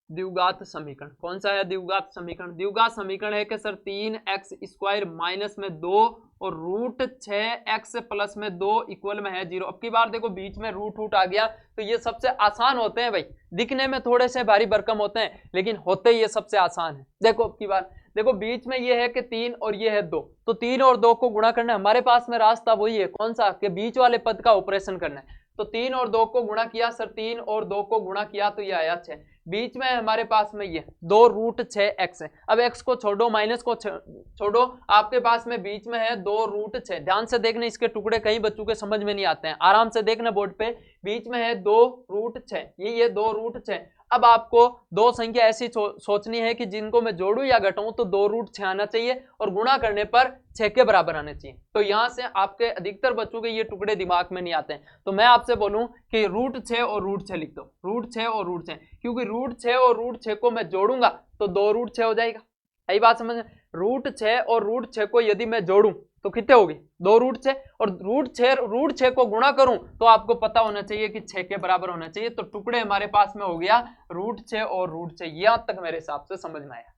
द्विघात समीकरण। कौन सा है द्विघात समीकरण? द्विघात समीकरण है कि सर 3x² माइनस में 2 और √6x प्लस में 2 इक्वल में है 0। अब की बार देखो बीच में रूट आ गया, तो ये सबसे आसान होते हैं भाई, दिखने में थोड़े से भारी भरकम होते हैं लेकिन होते ये सबसे आसान है। देखो अब की बार देखो बीच में ये है कि 3 और ये है 2, तो 3 और 2 को गुणा करना है। हमारे पास में रास्ता वही है, कौन सा, कि बीच वाले पद का ऑपरेशन करना है। तो 3 और 2 को गुणा किया सर, 3 और 2 को गुणा किया तो ये आया 6। बीच में हमारे पास में ये 2√6x है। अब x को छोड़ो, माइनस को छोड़ो, आपके पास में बीच में है 2√6। ध्यान से देखना, इसके टुकड़े कई बच्चों के समझ में नहीं आते हैं, आराम से देखना बोर्ड पे। बीच में है 2√6, ये 2√6। अब आपको दो संख्या ऐसी सोचनी है कि जिनको मैं जोड़ूं या घटाऊं तो 2√6 आना चाहिए और गुणा करने पर 6 के बराबर आने चाहिए। तो यहां से आपके अधिकतर बच्चों के ये टुकड़े दिमाग में नहीं आते हैं, तो मैं आपसे बोलूं कि √6 और √6 लिख दो, √6 और √6, क्योंकि √6 और √6 को मैं जोड़ूंगा तो 2√6 हो जाएगा। यही बात समझ में? √6 और √6 को यदि मैं जोड़ूं तो कितने हो गए 2√6, और √6 को गुणा करूं तो आपको पता होना चाहिए कि 6 के बराबर होना चाहिए। तो टुकड़े हमारे पास में हो गया √6 और √6। यहां तक मेरे हिसाब से समझ में आया।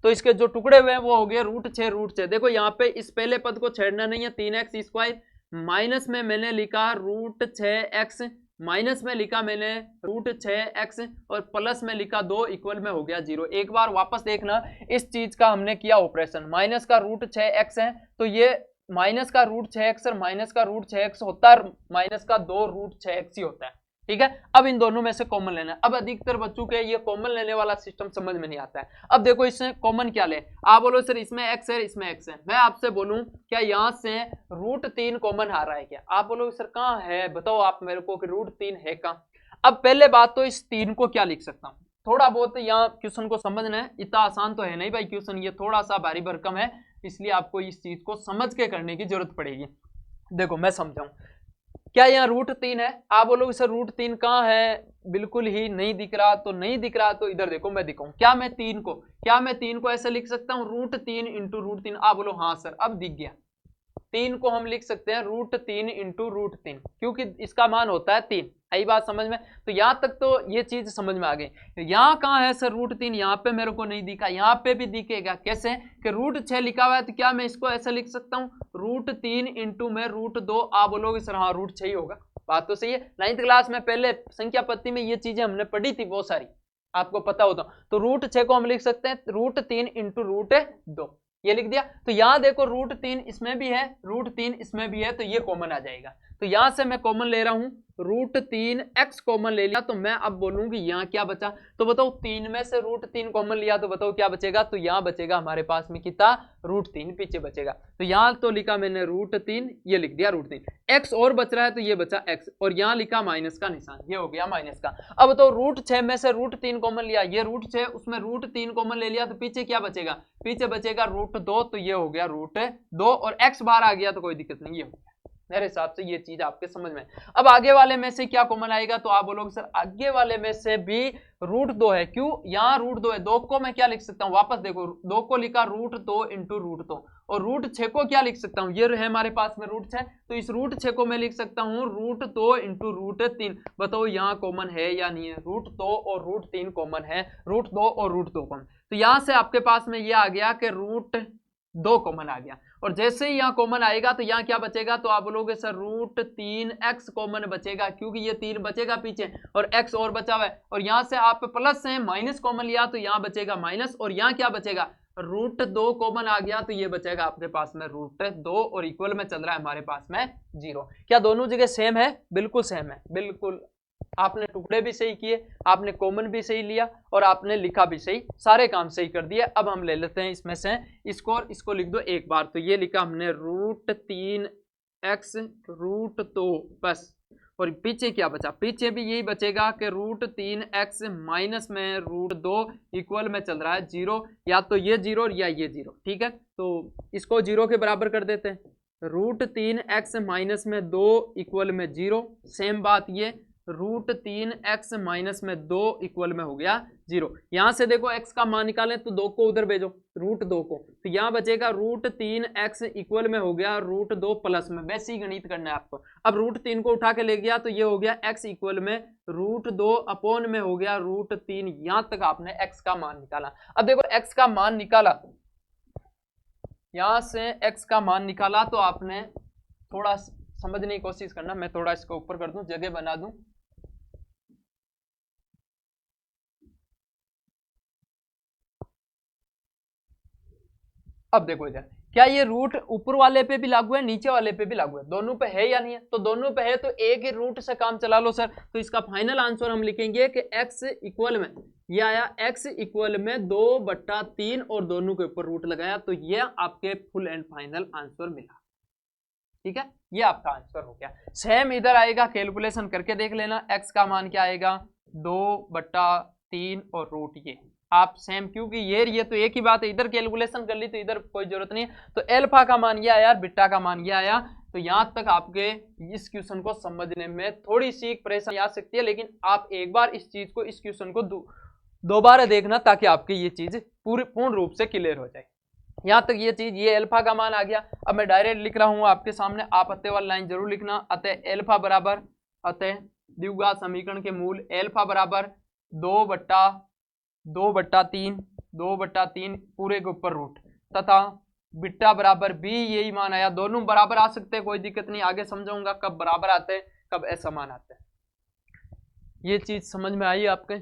तो इसके जो टुकड़े हुए हैं वो हो गए √6। देखो यहाँ पे इस पहले पद को छेड़ना नहीं है। 3x² माइनस में मैंने लिखा √6x, माइनस में लिखा मैंने √6x और प्लस में लिखा 2 इक्वल में हो गया 0। एक बार वापस देखना, इस चीज का हमने किया ऑपरेशन। माइनस का √6x है तो ये माइनस का √6x और माइनस का √6x होता है, माइनस का 2√6x ही होता है, ठीक है। अब इन दोनों में से कॉमन लेना है। अब अधिकतर बच्चों के ये कॉमन लेने वाला सिस्टम समझ में नहीं आता है। अब देखो इसमें कॉमन क्या ले, आप बोलो सर इसमें x है इसमें x है, मैं आपसे बोलूं क्या यहाँ से √3 कॉमन आ रहा है क्या? आप बोलो सर कहाँ है, बताओ आप मेरे को कि √3 है कहाँ। अब पहले बात तो इस 3 को क्या लिख सकता हूँ, थोड़ा बहुत यहाँ क्वेश्चन को समझना है, इतना आसान तो है नहीं भाई क्वेश्चन, ये थोड़ा सा भारी भरकम है, इसलिए आपको इस चीज को समझ के करने की जरूरत पड़ेगी। देखो मैं समझाऊं, क्या यहाँ √3 है? आप बोलोगे सर √3 कहाँ है, बिल्कुल ही नहीं दिख रहा, तो नहीं दिख रहा तो इधर देखो मैं दिखाऊं। क्या मैं 3 को ऐसे लिख सकता हूँ √3 × √3? आप बोलो हाँ सर अब दिख गया। 3 को हम लिख सकते हैं √3 × √3, क्योंकि इसका मान होता है 3। आई बात समझ में? तो यहाँ तक तो ये चीज समझ में आ गई। यहाँ कहाँ है सर √3? यहाँ पे मेरे को नहीं दिखा, यहाँ पे भी दिखेगा। कैसे कि √6 लिखा हुआ है, तो क्या मैं इसको ऐसे लिख सकता हूँ √3 × मैं √2? आप बोलोगे सर हाँ √6 ही होगा। बात तो सही है, 9th क्लास में पहले संख्या पत्ती में ये चीजें हमने पढ़ी थी बहुत सारी, आपको पता होता। तो √6 को हम लिख सकते हैं √3 × √2, ये लिख दिया। तो यहाँ देखो √3 इसमें भी है, √3 इसमें भी है, तो ये कॉमन आ जाएगा। तो यहाँ से मैं कॉमन ले रहा हूँ √3x कॉमन ले लिया तो मैं अब बोलूंगी यहाँ क्या बचा, तो बताओ 3 में से √3 कॉमन लिया तो बताओ क्या बचेगा, तो यहाँ बचेगा हमारे पास में कितना, √3 पीछे बचेगा। तो यहाँ तो लिखा मैंने √3, ये लिख दिया √3, x और बच रहा है तो ये बचा x, और यहाँ लिखा माइनस का निशान, ये हो गया माइनस का। अब तो √6 में से √3 कॉमन लिया, ये √6 उसमें √3 कॉमन ले लिया तो पीछे क्या बचेगा, पीछे बचेगा √2, तो ये हो गया √2 और x बाहर आ गया तो कोई दिक्कत नहीं, ये हो गया। मेरे हिसाब से ये चीज आपके समझ में। अब आगे वाले में से क्या कॉमन आएगा, तो आप बोलोगे सर आगे वाले में से भी √2 है, क्यों, यहाँ √2 है, 2 को मैं क्या लिख सकता हूँ, वापस देखो 2 को लिखा √2 इंटू √2, और √6 को क्या लिख सकता हूँ, ये है हमारे पास में √6, तो इस √6 को मैं लिख सकता हूँ √2 इंटू √3। बताओ यहाँ कॉमन है या नहीं है, √2 और √3 कॉमन है, √2 और √2 कॉमन, तो यहाँ से आपके पास में ये आ गया कि √2 कॉमन आ गया, और जैसे ही यहाँ कॉमन आएगा तो यहाँ क्या बचेगा, तो आप बोलोगे सर √3x कॉमन बचेगा, क्योंकि ये 3 बचेगा पीछे और x और बचा हुआ है, और यहाँ से आप प्लस से माइनस कॉमन लिया तो यहाँ बचेगा माइनस, और यहाँ क्या बचेगा, √2 कॉमन आ गया तो ये बचेगा आपके पास में √2, और इक्वल में चल रहा है हमारे पास में 0। क्या दोनों जगह सेम है, बिल्कुल सेम है, बिल्कुल आपने टुकड़े भी सही किए, आपने कॉमन भी सही लिया और आपने लिखा भी सही, सारे काम सही कर दिए। अब हम ले लेते हैं इसमें से इसको, और इसको लिख दो एक बार, तो ये लिखा हमने √3x √2 बस, और पीछे क्या बचा, पीछे भी यही बचेगा कि √3x माइनस में √2 इक्वल में चल रहा है 0, या तो ये 0 या ये 0, ठीक है, तो इसको 0 के बराबर कर देते हैं, √3x माइनस में 2 इक्वल में 0, सेम बात ये √3x माइनस में 2 इक्वल में हो गया 0। यहां से देखो x का मान निकालें तो 2 को उधर भेजो, √2 को, तो यहाँ बचेगा √3x इक्वल में हो गया √2 प्लस में, वैसे ही गणित करना है आपको। अब √3 को उठा के ले गया तो ये हो गया x इक्वल में √2 अपॉन में हो गया √3, यहाँ तक आपने x का मान निकाला। अब देखो x का मान निकाला, यहां से x का मान निकाला तो आपने थोड़ा समझने की कोशिश करना, मैं थोड़ा इसको ऊपर कर दूं, जगह बना दूं, अब देखो इधर क्या ये रूट ऊपर वाले पे भी लागू है, नीचे वाले पे भी लागू है, दोनों पे है या नहीं है, तो दोनों पे है तो एक ही रूट से काम चला लो सर। तो इसका फाइनल आंसर हम लिखेंगे कि x इक्वल में ये आया, x इक्वल में 2/3 और दोनों के ऊपर रूट लगाया, तो ये आपके फुल एंड फाइनल आंसर मिला, ठीक है, ये आपका आंसर हो गया। सेम इधर आएगा, कैलकुलेशन करके देख लेना, x का मान क्या आएगा 2/3 और रूट ये आप सेम, क्योंकि ये तो एक ही बात है, इधर कैलकुलेशन कर ली तो इधर कोई जरूरत नहीं है। तो अल्फा का मान ये आया, बीटा का मान ये आया, तो यहां तक आपके इस क्वेश्चन को समझने में थोड़ी सी परेशानी आ सकती है, लेकिन आप एक बार इस चीज को, इस क्वेश्चन को दोबारा देखना ताकि आपकी ये चीज पूर्ण रूप से क्लियर हो जाए। यहां तक ये चीज, ये अल्फा का मान आ गया। अब मैं डायरेक्ट लिख रहा हूं आपके सामने, आप अतः वाली लाइन जरूर लिखना, अतः अल्फा बराबर, अतः द्विघात समीकरण के मूल अल्फा बराबर 2/3 पूरे के ऊपर रूट, तथा बीटा बराबर b, यही मान आया, दोनों बराबर आ सकते हैं, कोई दिक्कत नहीं, आगे समझाऊंगा कब बराबर आते हैं कब ऐसा मान आते हैं। ये चीज समझ में आई आपके।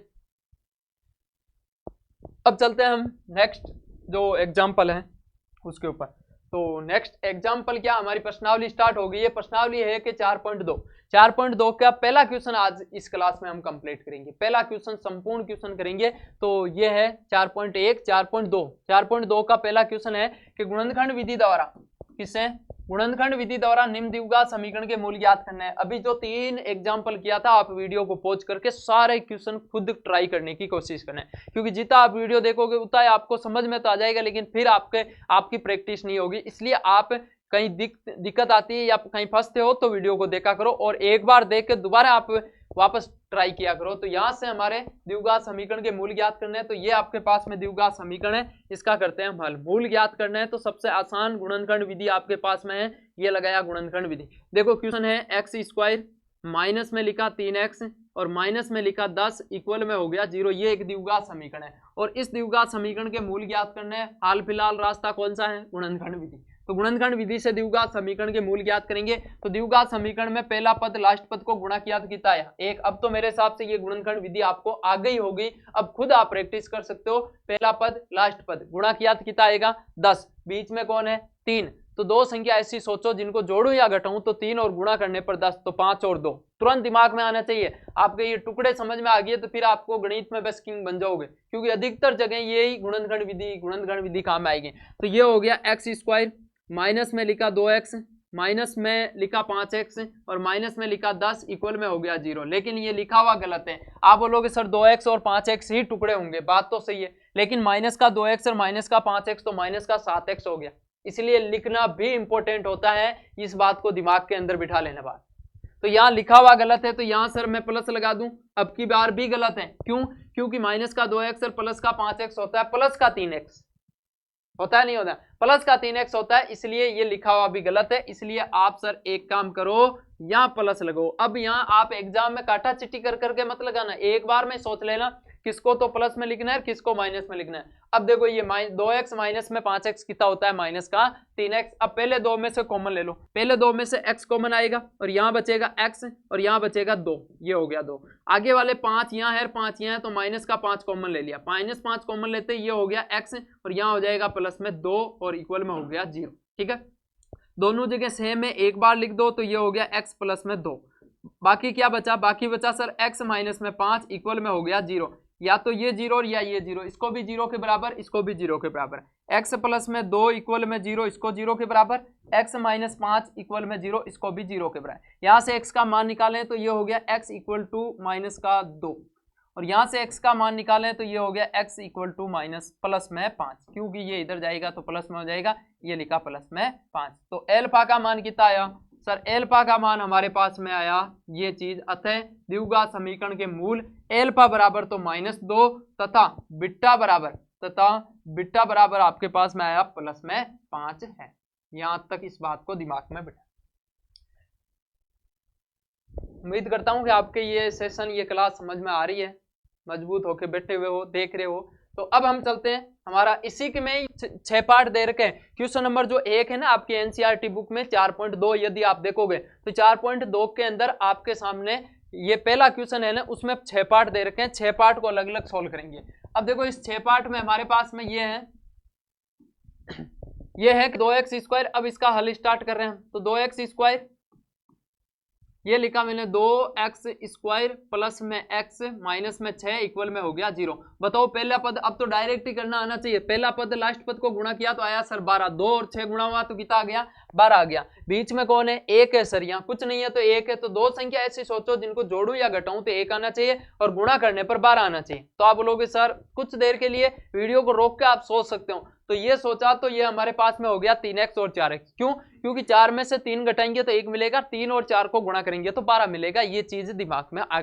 अब चलते हैं हम नेक्स्ट जो एग्जाम्पल है उसके ऊपर। तो नेक्स्ट एग्जाम्पल क्या, हमारी प्रश्नावली स्टार्ट हो गई है। प्रश्नावली है कि 4.2 का पहला क्वेश्चन आज इस क्लास में हम कंप्लीट करेंगे, पहला क्वेश्चन संपूर्ण क्वेश्चन करेंगे। तो ये है 4.1 4.2 का पहला क्वेश्चन है कि गुणनखंड विधि द्वारा, किससे, गुणनखंड विधि द्वारा निम्न द्विघात समीकरण के मूल ज्ञात करना है। अभी जो 3 एग्जाम्पल किया था, आप वीडियो को पॉज करके सारे क्वेश्चन खुद ट्राई करने की कोशिश करना है, क्योंकि जितना आप वीडियो देखोगे उतना आपको समझ में तो आ जाएगा, लेकिन फिर आपकी प्रैक्टिस नहीं होगी। इसलिए आप कहीं दिक्कत आती है या कहीं फंसते हो तो वीडियो को देखा करो, और एक बार देख के दोबारा आप वापस ट्राई किया करो। तो यहाँ से हमारे द्विघात समीकरण के मूल ज्ञात करने हैं। तो ये आपके पास में द्विघात समीकरण है, इसका करते हैं हम हल। मूल ज्ञात करना है तो सबसे आसान गुणनखंड विधि आपके पास में है, ये लगाया गुणनखंड विधि। देखो क्वेश्चन है x² माइनस में लिखा 3x और माइनस में लिखा 10 इक्वल में हो गया 0, ये एक द्विघात समीकरण है, और इस द्विघात समीकरण के मूल ज्ञात करने हैं। हाल फिलहाल रास्ता कौन सा है, गुणनखंड विधि। तो गुणनखंड विधि से द्विघात समीकरण के मूल ज्ञात करेंगे। तो द्विघात समीकरण में पहला पद लास्ट पद को गुणा किया तो कितना आया 1। अब तो मेरे हिसाब से ये गुणनखंड विधि आपको आ गई होगी, अब खुद आप प्रैक्टिस कर सकते हो। पहला पद लास्ट पद गुणा किया तो कितना आएगा 10, बीच में कौन है 3, तो दो संख्या ऐसी सोचो जिनको जोड़ू या घटाऊं तो 3 और गुणा करने पर 10, तो 5 और 2 तुरंत दिमाग में आना चाहिए। आपके ये टुकड़े समझ में आ गए तो फिर आपको गणित में बस किंग बन जाओगे, क्योंकि अधिकतर जगह यही गुणनखंड विधि काम आएगी। तो ये हो गया एक्स स्क्वायर, माइनस में लिखा 2x, माइनस में लिखा 5x और माइनस में लिखा 10 इक्वल में हो गया 0। लेकिन ये लिखा हुआ गलत है। आप बोलोगे सर 2x और 5x ही टुकड़े होंगे, बात तो सही है, लेकिन माइनस का 2x और माइनस का 5x तो माइनस का 7x हो गया। इसलिए लिखना भी इंपॉर्टेंट होता है, इस बात को दिमाग के अंदर बिठा लेने बाद। तो यहाँ लिखा हुआ गलत है तो यहाँ सर मैं प्लस लगा दूं, अब की बार भी गलत है। क्यों? क्योंकि माइनस का 2x और प्लस का 5x होता है प्लस का 3x, होता है नहीं होता, प्लस का 3x होता है, इसलिए ये लिखा हुआ भी गलत है। इसलिए आप सर एक काम करो, यहाँ प्लस लगो। अब यहाँ आप एग्जाम में काटा चिट्ठी कर करके मत लगाना, एक बार में सोच लेना किसको तो प्लस में लिखना है किसको माइनस में लिखना है। अब देखो ये 2x माइनस में 5x कितना होता है माइनस का 3x। अब पहले दो में से कॉमन ले लो, पहले दो में से x कॉमन आएगा और यहाँ बचेगा x और यहाँ बचेगा 2, ये हो गया 2। आगे वाले 5 यहाँ है 5 यहाँ है तो माइनस का 5 कॉमन ले लिया, माइनस 5 कॉमन लेते ये हो गया x और यहाँ हो जाएगा प्लस में 2 और इक्वल में हो गया 0। ठीक है, दोनों जगह सेम है, एक बार लिख दो तो ये हो गया x प्लस में 2। बाकी क्या बचा? बाकी बचा सर x माइनस में 5 इक्वल में हो गया 0। या तो ये 0 और या ये 0, इसको भी 0 के बराबर, इसको भी 0 के बराबर। x प्लस में 2 इक्वल में 0, इसको 0 के बराबर। x माइनस 5 इक्वल में 0, इसको भी 0 के बराबर। यहाँ से x का मान निकालें तो ये हो गया x इक्वल टू माइनस का 2 और यहाँ से x का मान निकालें तो ये हो गया x equal to minus plus में 5, क्योंकि ये इधर जाएगा तो प्लस में हो जाएगा, ये लिखा प्लस में 5। तो एल्फा का मान कितना आया सर? एल्फा का मान हमारे पास में आया ये चीज, अतः द्विघात समीकरण के मूल एल्फा बराबर तो -2 तथा बीटा बराबर आपके पास में आया प्लस में 5 है। यहां तक इस बात को दिमाग में बिठा। उम्मीद करता हूं कि आपके ये सेशन ये क्लास समझ में आ रही है, मजबूत होके बैठे हुए हो, देख रहे हो। तो अब हम चलते हैं, हमारा इसी के में 6 पार्ट दे रखे हैं। क्वेश्चन नंबर जो 1 है ना आपकी एनसीईआरटी बुक में 4.2, यदि आप देखोगे तो 4.2 के अंदर आपके सामने ये पहला क्वेश्चन है ना, उसमें 6 पार्ट दे रखे हैं। 6 पार्ट को अलग अलग सोल्व करेंगे। अब देखो इस 6 पार्ट में हमारे पास में ये है 2x स्क्वायर। अब इसका हल स्टार्ट कर रहे हैं। तो 2x स्क्वायर ये लिखा मैंने 2x स्क्वायर प्लस में x माइनस में 6 इक्वल में हो गया 0। बताओ पहला पद, अब तो डायरेक्ट ही करना आना चाहिए। पहला पद लास्ट पद को गुणा किया तो आया सर 12, 2 और 6 गुणा हुआ तो कितना आ गया? 12 आ गया। बीच में कौन है? 1 है सर, यहाँ कुछ नहीं है तो 1 है। तो दो संख्या ऐसी सोचो जिनको जोड़ू या घटाऊं तो 1 आना चाहिए और गुणा करने पर 12 आना चाहिए। तो आप बोलोगे सर कुछ देर के लिए वीडियो को रोक के आप सोच सकते हो। तो ये सोचा तो ये हमारे पास में हो गया 3x और 4x। क्यों? क्योंकि 4 में से 3 घटाएंगे तो 1 मिलेगा, 3 और 4 को गुणा करेंगे तो 12 मिलेगा। ये चीज दिमाग में आ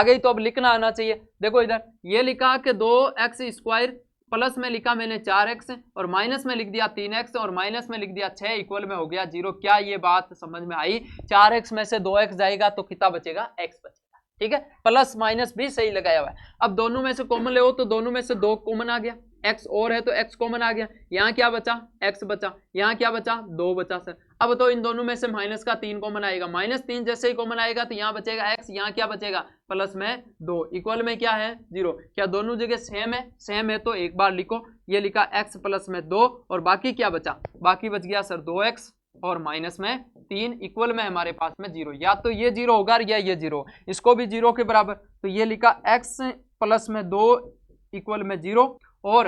गई तो अब लिखना आना चाहिए। देखो इधर ये लिखा कि 2x स्क्वायर प्लस में लिखा मैंने 4x और माइनस में लिख दिया 3x और माइनस में लिख दिया 6 इक्वल में हो गया 0। क्या ये बात समझ में आई? 4x में से 2x जाएगा तो कितना बचेगा? x बचेगा। ठीक है, प्लस माइनस भी सही लगाया हुआ है। अब दोनों में से कॉमन ले हो तो दोनों में से 2 कॉमन आ गया, x और है तो x कॉमन आ गया। यहाँ क्या बचा? x बचा। यहाँ क्या बचा? 2 बचा सर। अब तो इन दोनों में से माइनस का 3 कॉमन आएगा, -3 जैसे ही कॉमन आएगा तो यहाँ बचेगा x, यहाँ क्या बचेगा? प्लस में 2 इक्वल में क्या है? 0। क्या दोनों जगह सेम है? सेम है तो एक बार लिखो, ये लिखा x प्लस में 2 और बाकी क्या बचा? बाकी बच गया सर 2x और माइनस में 3 इक्वल में हमारे पास में 0। या तो ये 0 होगा या ये 0, इसको भी 0 के बराबर। तो ये लिखा x प्लस में 2 इक्वल में 0 और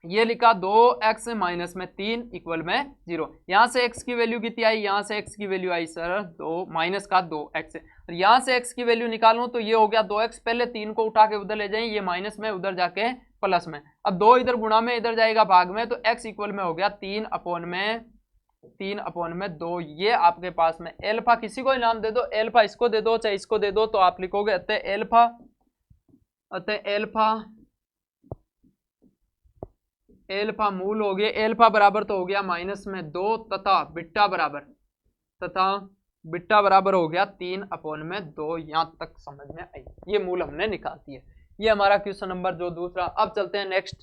ये लिखा 2x माइनस में 3 इक्वल में 0। यहाँ से x की वैल्यू कितनी आई? यहाँ से x की वैल्यू आई सर 2 माइनस का 2x। और यहाँ से x की वैल्यू निकालूं तो ये हो गया 2x। पहले 3 को उठा के उधर ले जाएं, ये माइनस में उधर जाके प्लस में। अब 2 इधर गुणा में इधर जाएगा भाग में, तो x इक्वल में हो गया 3 अपॉन में 2। ये आपके पास में एल्फा, किसी को नाम दे दो, एल्फा इसको दे दो चाहे इसको दे दो, तो आप लिखोगे अतः एल्फा मूल हो गया। एल्फा बराबर तो हो गया माइनस में 2 तथा बीटा बराबर हो गया 3 अपॉन में 2। यहाँ तक समझ में आई? ये मूल हमने निकाल दिया। ये हमारा क्वेश्चन नंबर जो दूसरा। अब चलते हैं नेक्स्ट।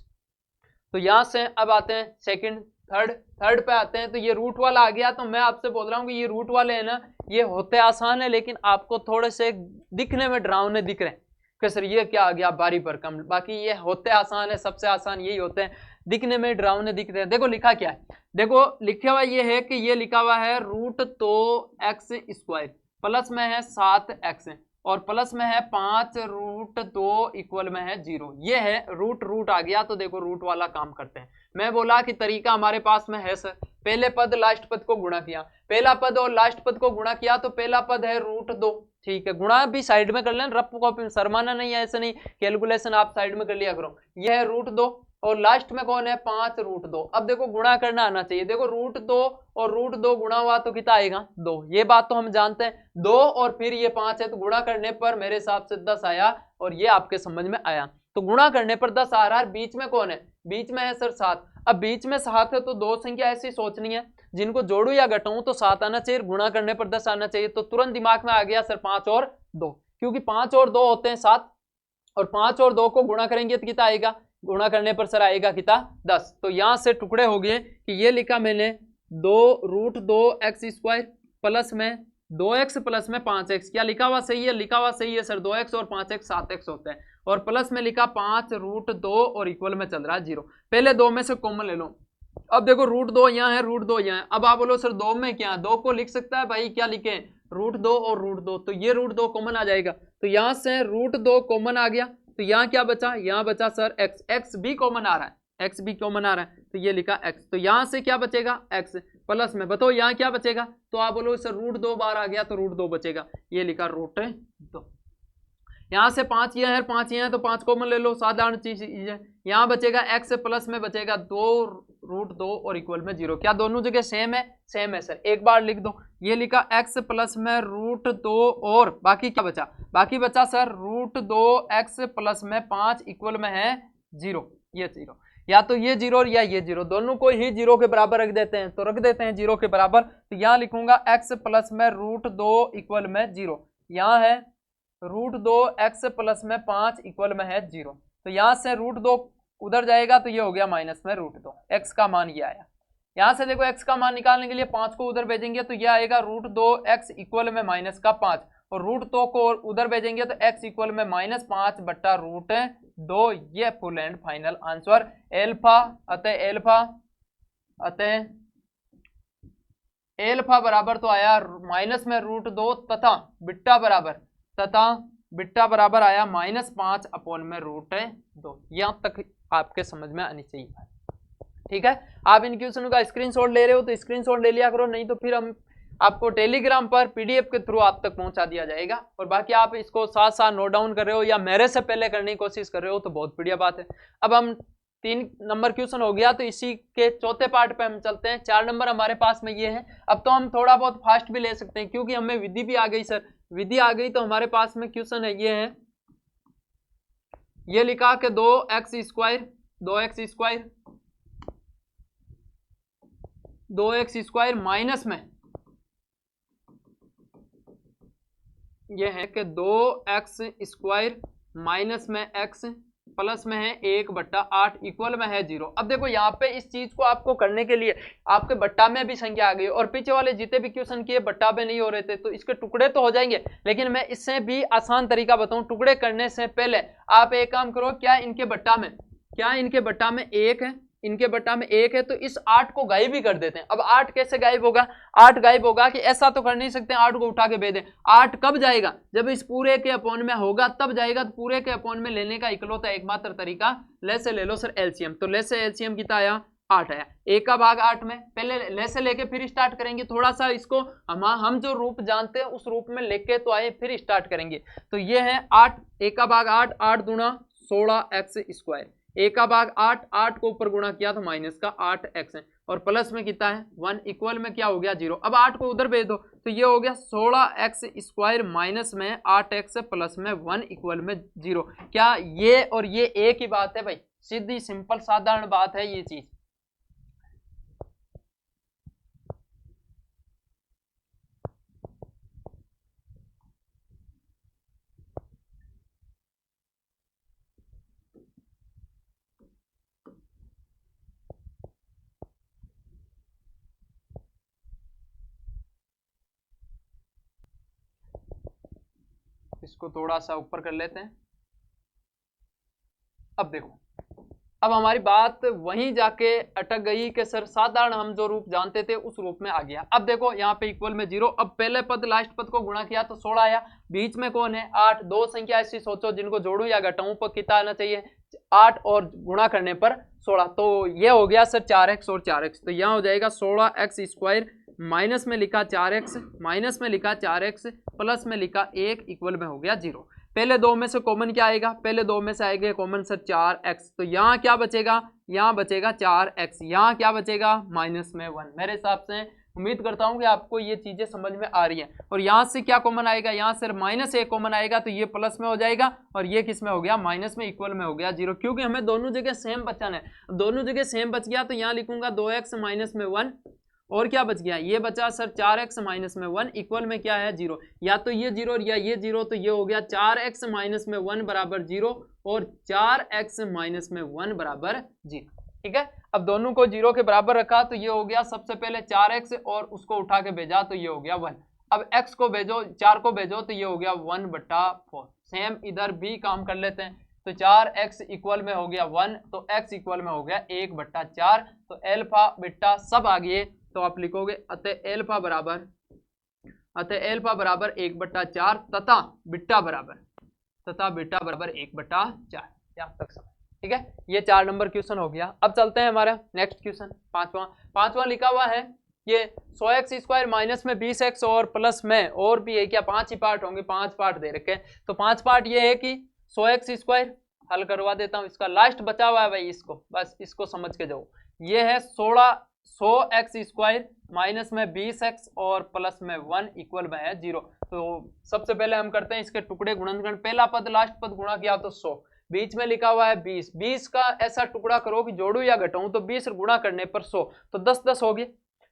तो यहाँ से अब आते हैं सेकंड, थर्ड पे आते हैं। तो ये रूट वाला आ गया। तो मैं आपसे बोल रहा हूँ कि ये रूट वाले है ना, ये होते आसान है लेकिन आपको थोड़े से दिखने में डरावने दिख रहे हैं कि सर ये क्या आ गया भारी भरकम। बाकी ये होते आसान है, सबसे आसान यही होते हैं। दिखने में डरावने दिखते हैं। देखो लिखा क्या है, देखो लिखा हुआ ये है कि ये लिखा हुआ है √2x² प्लस में है 7x और प्लस में है 5√2 इक्वल में है 0। ये है रूट आ गया तो देखो रूट वाला काम करते हैं। मैं बोला कि तरीका हमारे पास में है सर, पहले पद लास्ट पद को गुणा किया, पहला पद और लास्ट पद को गुणा किया तो पहला पद है √2, ठीक है, गुणा भी साइड में कर लेना, रफ कॉपी शर्माना नहीं है, ऐसा नहीं, कैलकुलेशन आप साइड में कर लिया करो। यह है √2 और लास्ट में कौन है 5√2। अब देखो गुणा करना आना चाहिए, देखो √2 और √2 गुणा हुआ तो कितना आएगा 2, ये बात तो हम जानते हैं, 2 और फिर ये 5 है तो गुणा करने पर मेरे हिसाब से 10 आया और ये आपके समझ में आया। तो गुणा करने पर 10 आ रहा है, बीच में कौन है, बीच में है सर 7। अब बीच में 7 है तो दो संख्या ऐसी सोचनी है जिनको जोड़ू या घटाऊं तो 7 आना चाहिए, गुणा करने पर 10 आना चाहिए। तो तुरंत दिमाग में आ गया सर 5 और 2, क्योंकि 5 और 2 होते हैं 7 और 5 और 2 को गुणा करेंगे तो कितना आएगा, गुणा करने पर सर आएगा कितना 10। तो यहां से टुकड़े हो गए कि ये लिखा मैंने 2√2x² प्लस में 2x प्लस में 5x, क्या लिखा हुआ सही है, लिखा हुआ सही है सर, 2x और 5x 7x होता है और प्लस में लिखा 5√2 और इक्वल में चल रहा है 0। पहले 2 में से कॉमन ले लो, अब देखो √2 यहाँ है, √2 यहाँ है, अब आप बोलो सर 2 में क्या, 2 को लिख सकता है भाई, क्या लिखे √2 और √2, तो ये √2 कॉमन आ जाएगा, तो यहाँ से √2 कॉमन आ गया, तो यहाँ क्या बचा, यहाँ बचा सर x भी कॉमन आ रहा है, x भी कॉमन आ रहा है तो ये लिखा x, तो यहाँ से क्या बचेगा x प्लस में, बताओ यहाँ क्या बचेगा, तो आप बोलो सर √2 बार आ गया तो √2 बचेगा, ये लिखा √2। यहाँ से 5 ये है, 5 ये है तो 5 कॉमन ले लो, साधारण चीज है, यहाँ बचेगा x प्लस में बचेगा 2√2 और इक्वल में 0। क्या दोनों जगह सेम है, सेम है सर, एक बार लिख दो, ये लिखा x प्लस में √2 और बाकी क्या बचा, बाकी बचा सर √2x प्लस में 5 इक्वल में है 0, ये 0, या तो ये 0 या ये 0, दोनों को ही 0 के बराबर रख देते हैं, तो रख देते हैं 0 के बराबर, तो यहाँ लिखूंगा x प्लस में √2 इक्वल में 0, यहाँ है √2x प्लस में 5 इक्वल में है 0, तो यहाँ से √2 उधर जाएगा तो ये हो गया माइनस में √2, x का मान ये आया। यहाँ से देखो x का मान निकालने के लिए 5 को उधर भेजेंगे तो ये आएगा √2x इक्वल में -5 और √2 को उधर भेजेंगे तो x इक्वल में -5 बट्टा √2, ये full and final answer alpha alpha बराबर तो आया माइनस में √2 तथा बिट्टा बराबर आया -5 अपॉन में √2। यहाँ तक आपके समझ में आनी चाहिए, ठीक है। आप इन क्वेश्चन का स्क्रीनशॉट ले रहे हो तो स्क्रीनशॉट ले लिया करो, नहीं तो फिर हम आपको टेलीग्राम पर पीडीएफ के थ्रू आप तक पहुंचा दिया जाएगा। और बाकी आप इसको साथ साथ नोट डाउन कर रहे हो या मेरे से पहले करने की कोशिश कर रहे हो तो बहुत बढ़िया बात है। अब हम 3 नंबर क्वेश्चन हो गया तो इसी के चौथे पार्ट पे हम चलते हैं। 4 नंबर हमारे पास में ये है। अब तो हम थोड़ा बहुत फास्ट भी ले सकते हैं क्योंकि हमें विधि भी आ गई सर, विधि आ गई तो हमारे पास में क्वेश्चन है, ये है, ये लिखा कि 2x² माइनस में ये है कि 2x² माइनस में x प्लस में है 1/8 इक्वल में है 0। अब देखो यहाँ पे इस चीज को आपको करने के लिए आपके बट्टा में भी संख्या आ गई और पीछे वाले जितने भी क्वेश्चन किए बट्टा में नहीं हो रहे थे तो इसके टुकड़े तो हो जाएंगे, लेकिन मैं इससे भी आसान तरीका बताऊं। टुकड़े करने से पहले आप एक काम करो, क्या इनके बट्टा में 1 है, इनके बट्टा में 1 है तो इस 8 को गायब ही कर देते हैं। अब 8 कैसे गायब होगा, 8 गायब होगा कि ऐसा तो कर नहीं सकते 8 को उठा के भेज दें। 8 कब जाएगा, जब इस पूरे के अपॉन में होगा तब जाएगा। तो पूरे के अपॉन में लेने का इकलौता एकमात्र तरीका ले से ले लो सर एलसीएम। तो ले से एलसीएम कितना आया, 8 आया। 1 का भाग 8 में पहले ले से लेके फिर स्टार्ट करेंगे। थोड़ा सा इसको हम जो रूप जानते हैं उस रूप में लेके तो आए फिर स्टार्ट करेंगे। तो ये है 8, 1 का भाग 8, 8 दूना 16x², 1 का भाग 8, 8 को ऊपर गुणा किया तो माइनस का 8x है और प्लस में कितना है 1 इक्वल में क्या हो गया 0। अब 8 को उधर भेज दो तो ये हो गया 16x² माइनस में 8x प्लस में 1 इक्वल में 0। क्या ये और ये एक ही बात है भाई, सीधी सिंपल साधारण बात है ये चीज। इसको थोड़ा सा ऊपर कर लेते हैं। अब देखो अब हमारी बात वहीं जाके अटक गई कि सर साधारण हम जो रूप जानते थे उस रूप में आ गया। अब देखो यहाँ पे इक्वल में 0, अब पहले पद लास्ट पद को गुणा किया तो 16 आया, बीच में कौन है 8, दो संख्या ऐसी सोचो जिनको जोड़ू या घटाऊं पर कितना आना चाहिए 8 और गुणा करने पर 16, तो ये हो गया सर 4x और 4x, तो यहाँ हो जाएगा 16x² माइनस में लिखा 4x, माइनस में लिखा 4x, प्लस में लिखा 1 इक्वल में हो गया 0। पहले दो में से कॉमन क्या आएगा, पहले दो में से आएगा कॉमन सर 4x, तो यहाँ क्या बचेगा, यहाँ बचेगा 4x, यहाँ क्या बचेगा माइनस में 1। मेरे हिसाब से उम्मीद करता हूँ कि आपको ये चीजें समझ में आ रही है। और यहाँ से क्या कॉमन आएगा, यहाँ से -1 कॉमन आएगा, तो ये प्लस में हो जाएगा और ये किस में हो गया माइनस में, इक्वल में हो गया 0, क्योंकि हमें दोनों जगह सेम बचाना है। दोनों जगह सेम बच गया तो यहाँ लिखूंगा 2x माइनस में 1, और क्या बच गया, ये बचा सर 4x माइनस में 1 इक्वल में क्या है 0, या तो ये 0 या ये 0, तो ये हो गया 4x माइनस में 1 बराबर 0 और 4x माइनस में 1 बराबर 0। ठीक है, अब दोनों को 0 के बराबर रखा तो ये हो गया सबसे पहले 4x और उसको उठा के भेजा तो ये हो गया 1। अब x को भेजो, 4 को भेजो तो ये हो गया 1/4। सेम इधर भी काम कर लेते हैं, तो 4x इक्वल में हो गया 1, तो x इक्वल में हो गया 1/4, तो अल्फा बीटा सब आ गए, तो आप लिखोगे अतः एल्फा बराबर 1/4 तथा बीटा बराबर 1/4। यहाँ तक समझ, ठीक है, ये 4 नंबर क्वेश्चन हो गया। अब चलते हैं हमारा नेक्स्ट क्वेश्चन, पांचवा लिखा हुआ है ये 100x² माइनस में 20x और प्लस में और भी है क्या, 5 ही पार्ट होंगे, 5 पार्ट दे रखे हैं, तो 5 पार्ट ये है कि 100x² हल करवा देता हूँ, इसका लास्ट बचा हुआ है भाई, इसको बस इसको समझ के जाओ। ये है 100x² माइनस में 20x और प्लस में 1 इक्वल में है 0। तो सबसे पहले हम करते हैं इसके टुकड़े गुणनखंड, पहला पद लास्ट पद गुणा किया तो 100, बीच में लिखा हुआ है 20, 20 का ऐसा टुकड़ा करो कि जोड़ू या घटाऊं, तो 20 गुणा करने पर 100, तो 10 हो गए,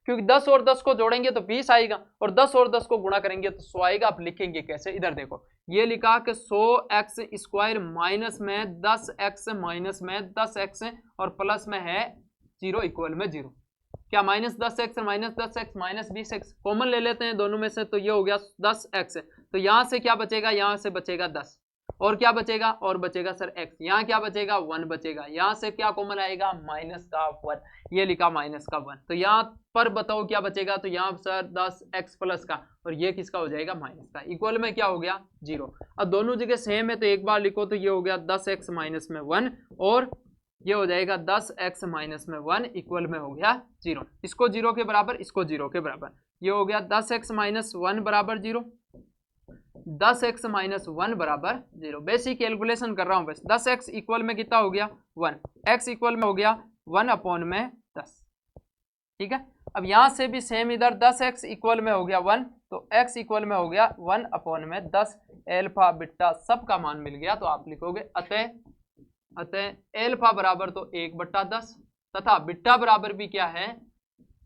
क्योंकि 10 और 10 को जोड़ेंगे तो 20 आएगा और 10 और 10 को गुणा करेंगे तो 100 आएगा। आप लिखेंगे कैसे, इधर देखो, ये लिखा कि 100x² माइनस में 10x माइनस में 10x और प्लस में है 0 इक्वल में 0। क्या -10x -10x -20x कॉमन ले लेते हैं दोनों में से, तो ये हो गया 10x, तो यहाँ से क्या बचेगा, यहाँ से बचेगा 10 और क्या बचेगा, और बचेगा सर x, यहाँ क्या बचेगा 1 बचेगा, यहाँ से क्या कॉमन आएगा -1, ये लिखा -1, तो यहाँ पर बताओ क्या बचेगा, तो यहाँ सर 10x प्लस का और ये किसका हो जाएगा माइनस का, इक्वल में क्या हो गया 0। अब दोनों जगह सेम है तो एक बार लिखो, तो ये हो गया 10x माइनस में 1 और ये हो जाएगा 10x माइनस में 1 इक्वल में हो गया 0। इसको 0 के बराबर, इसको 0 के बराबर, ये हो गया 10x माइनस 1 बराबर 0, 10x माइनस 1 बराबर 0। बेसिक कैलकुलेशन कर रहा हूं बस। 10x इक्वल में कितना हो गया 1, x इक्वल में हो गया 1/10। ठीक है, अब यहां से भी सेम इधर 10x इक्वल में हो गया 1, तो x इक्वल में हो गया 1/10, एल्फा बीटा सब का मान मिल गया, तो आप लिखोगे अतः एल्फा बराबर तो 1/10 तथा बीटा बराबर भी क्या है,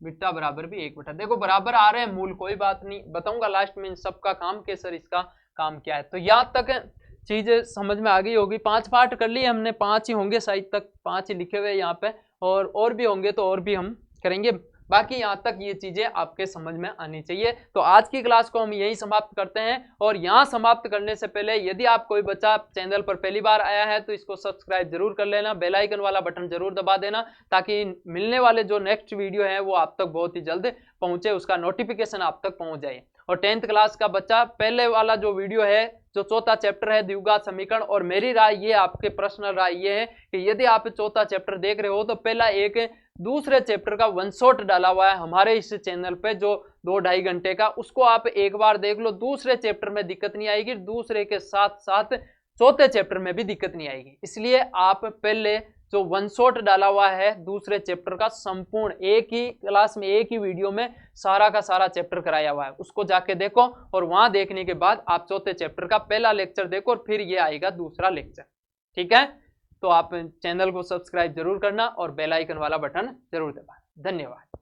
बीटा बराबर भी 1/10। देखो बराबर आ रहे हैं मूल, कोई बात नहीं, बताऊंगा लास्ट में इन सबका काम के सर इसका काम क्या है। तो यहाँ तक चीजें समझ में आ गई होगी। 5 पार्ट कर लिए हमने, 5 ही होंगे शायद तक, 5 ही लिखे हुए यहाँ पे, और भी होंगे तो और भी हम करेंगे। बाकी यहाँ तक ये चीजें आपके समझ में आनी चाहिए। तो आज की क्लास को हम यही समाप्त करते हैं, और यहाँ समाप्त करने से पहले यदि आप कोई बच्चा चैनल पर पहली बार आया है तो इसको सब्सक्राइब जरूर कर लेना, बेल आइकन वाला बटन जरूर दबा देना, ताकि मिलने वाले जो नेक्स्ट वीडियो है वो आप तक बहुत ही जल्द पहुंचे, उसका नोटिफिकेशन आप तक पहुंच जाए। और 10th क्लास का बच्चा पहले वाला जो वीडियो है, जो चौथा चैप्टर है द्विघात समीकरण, और मेरी राय ये, आपके पर्सनल राय ये है कि यदि आप चौथा चैप्टर देख रहे हो तो पहला एक दूसरे चैप्टर का 1 शॉट डाला हुआ है हमारे इस चैनल पे जो 2-2.5 घंटे का, उसको आप एक बार देख लो, दूसरे चैप्टर में दिक्कत नहीं आएगी, दूसरे के साथ साथ चौथे चैप्टर में भी दिक्कत नहीं आएगी। इसलिए आप पहले जो 1 शॉट डाला हुआ है दूसरे चैप्टर का, संपूर्ण एक ही क्लास में एक ही वीडियो में सारा का सारा चैप्टर कराया हुआ है, उसको जाके देखो, और वहां देखने के बाद आप चौथे चैप्टर का पहला लेक्चर देखो, और फिर ये आएगा दूसरा लेक्चर। ठीक है, तो आप चैनल को सब्सक्राइब जरूर करना और बेल आइकन वाला बटन जरूर दबाएं। धन्यवाद।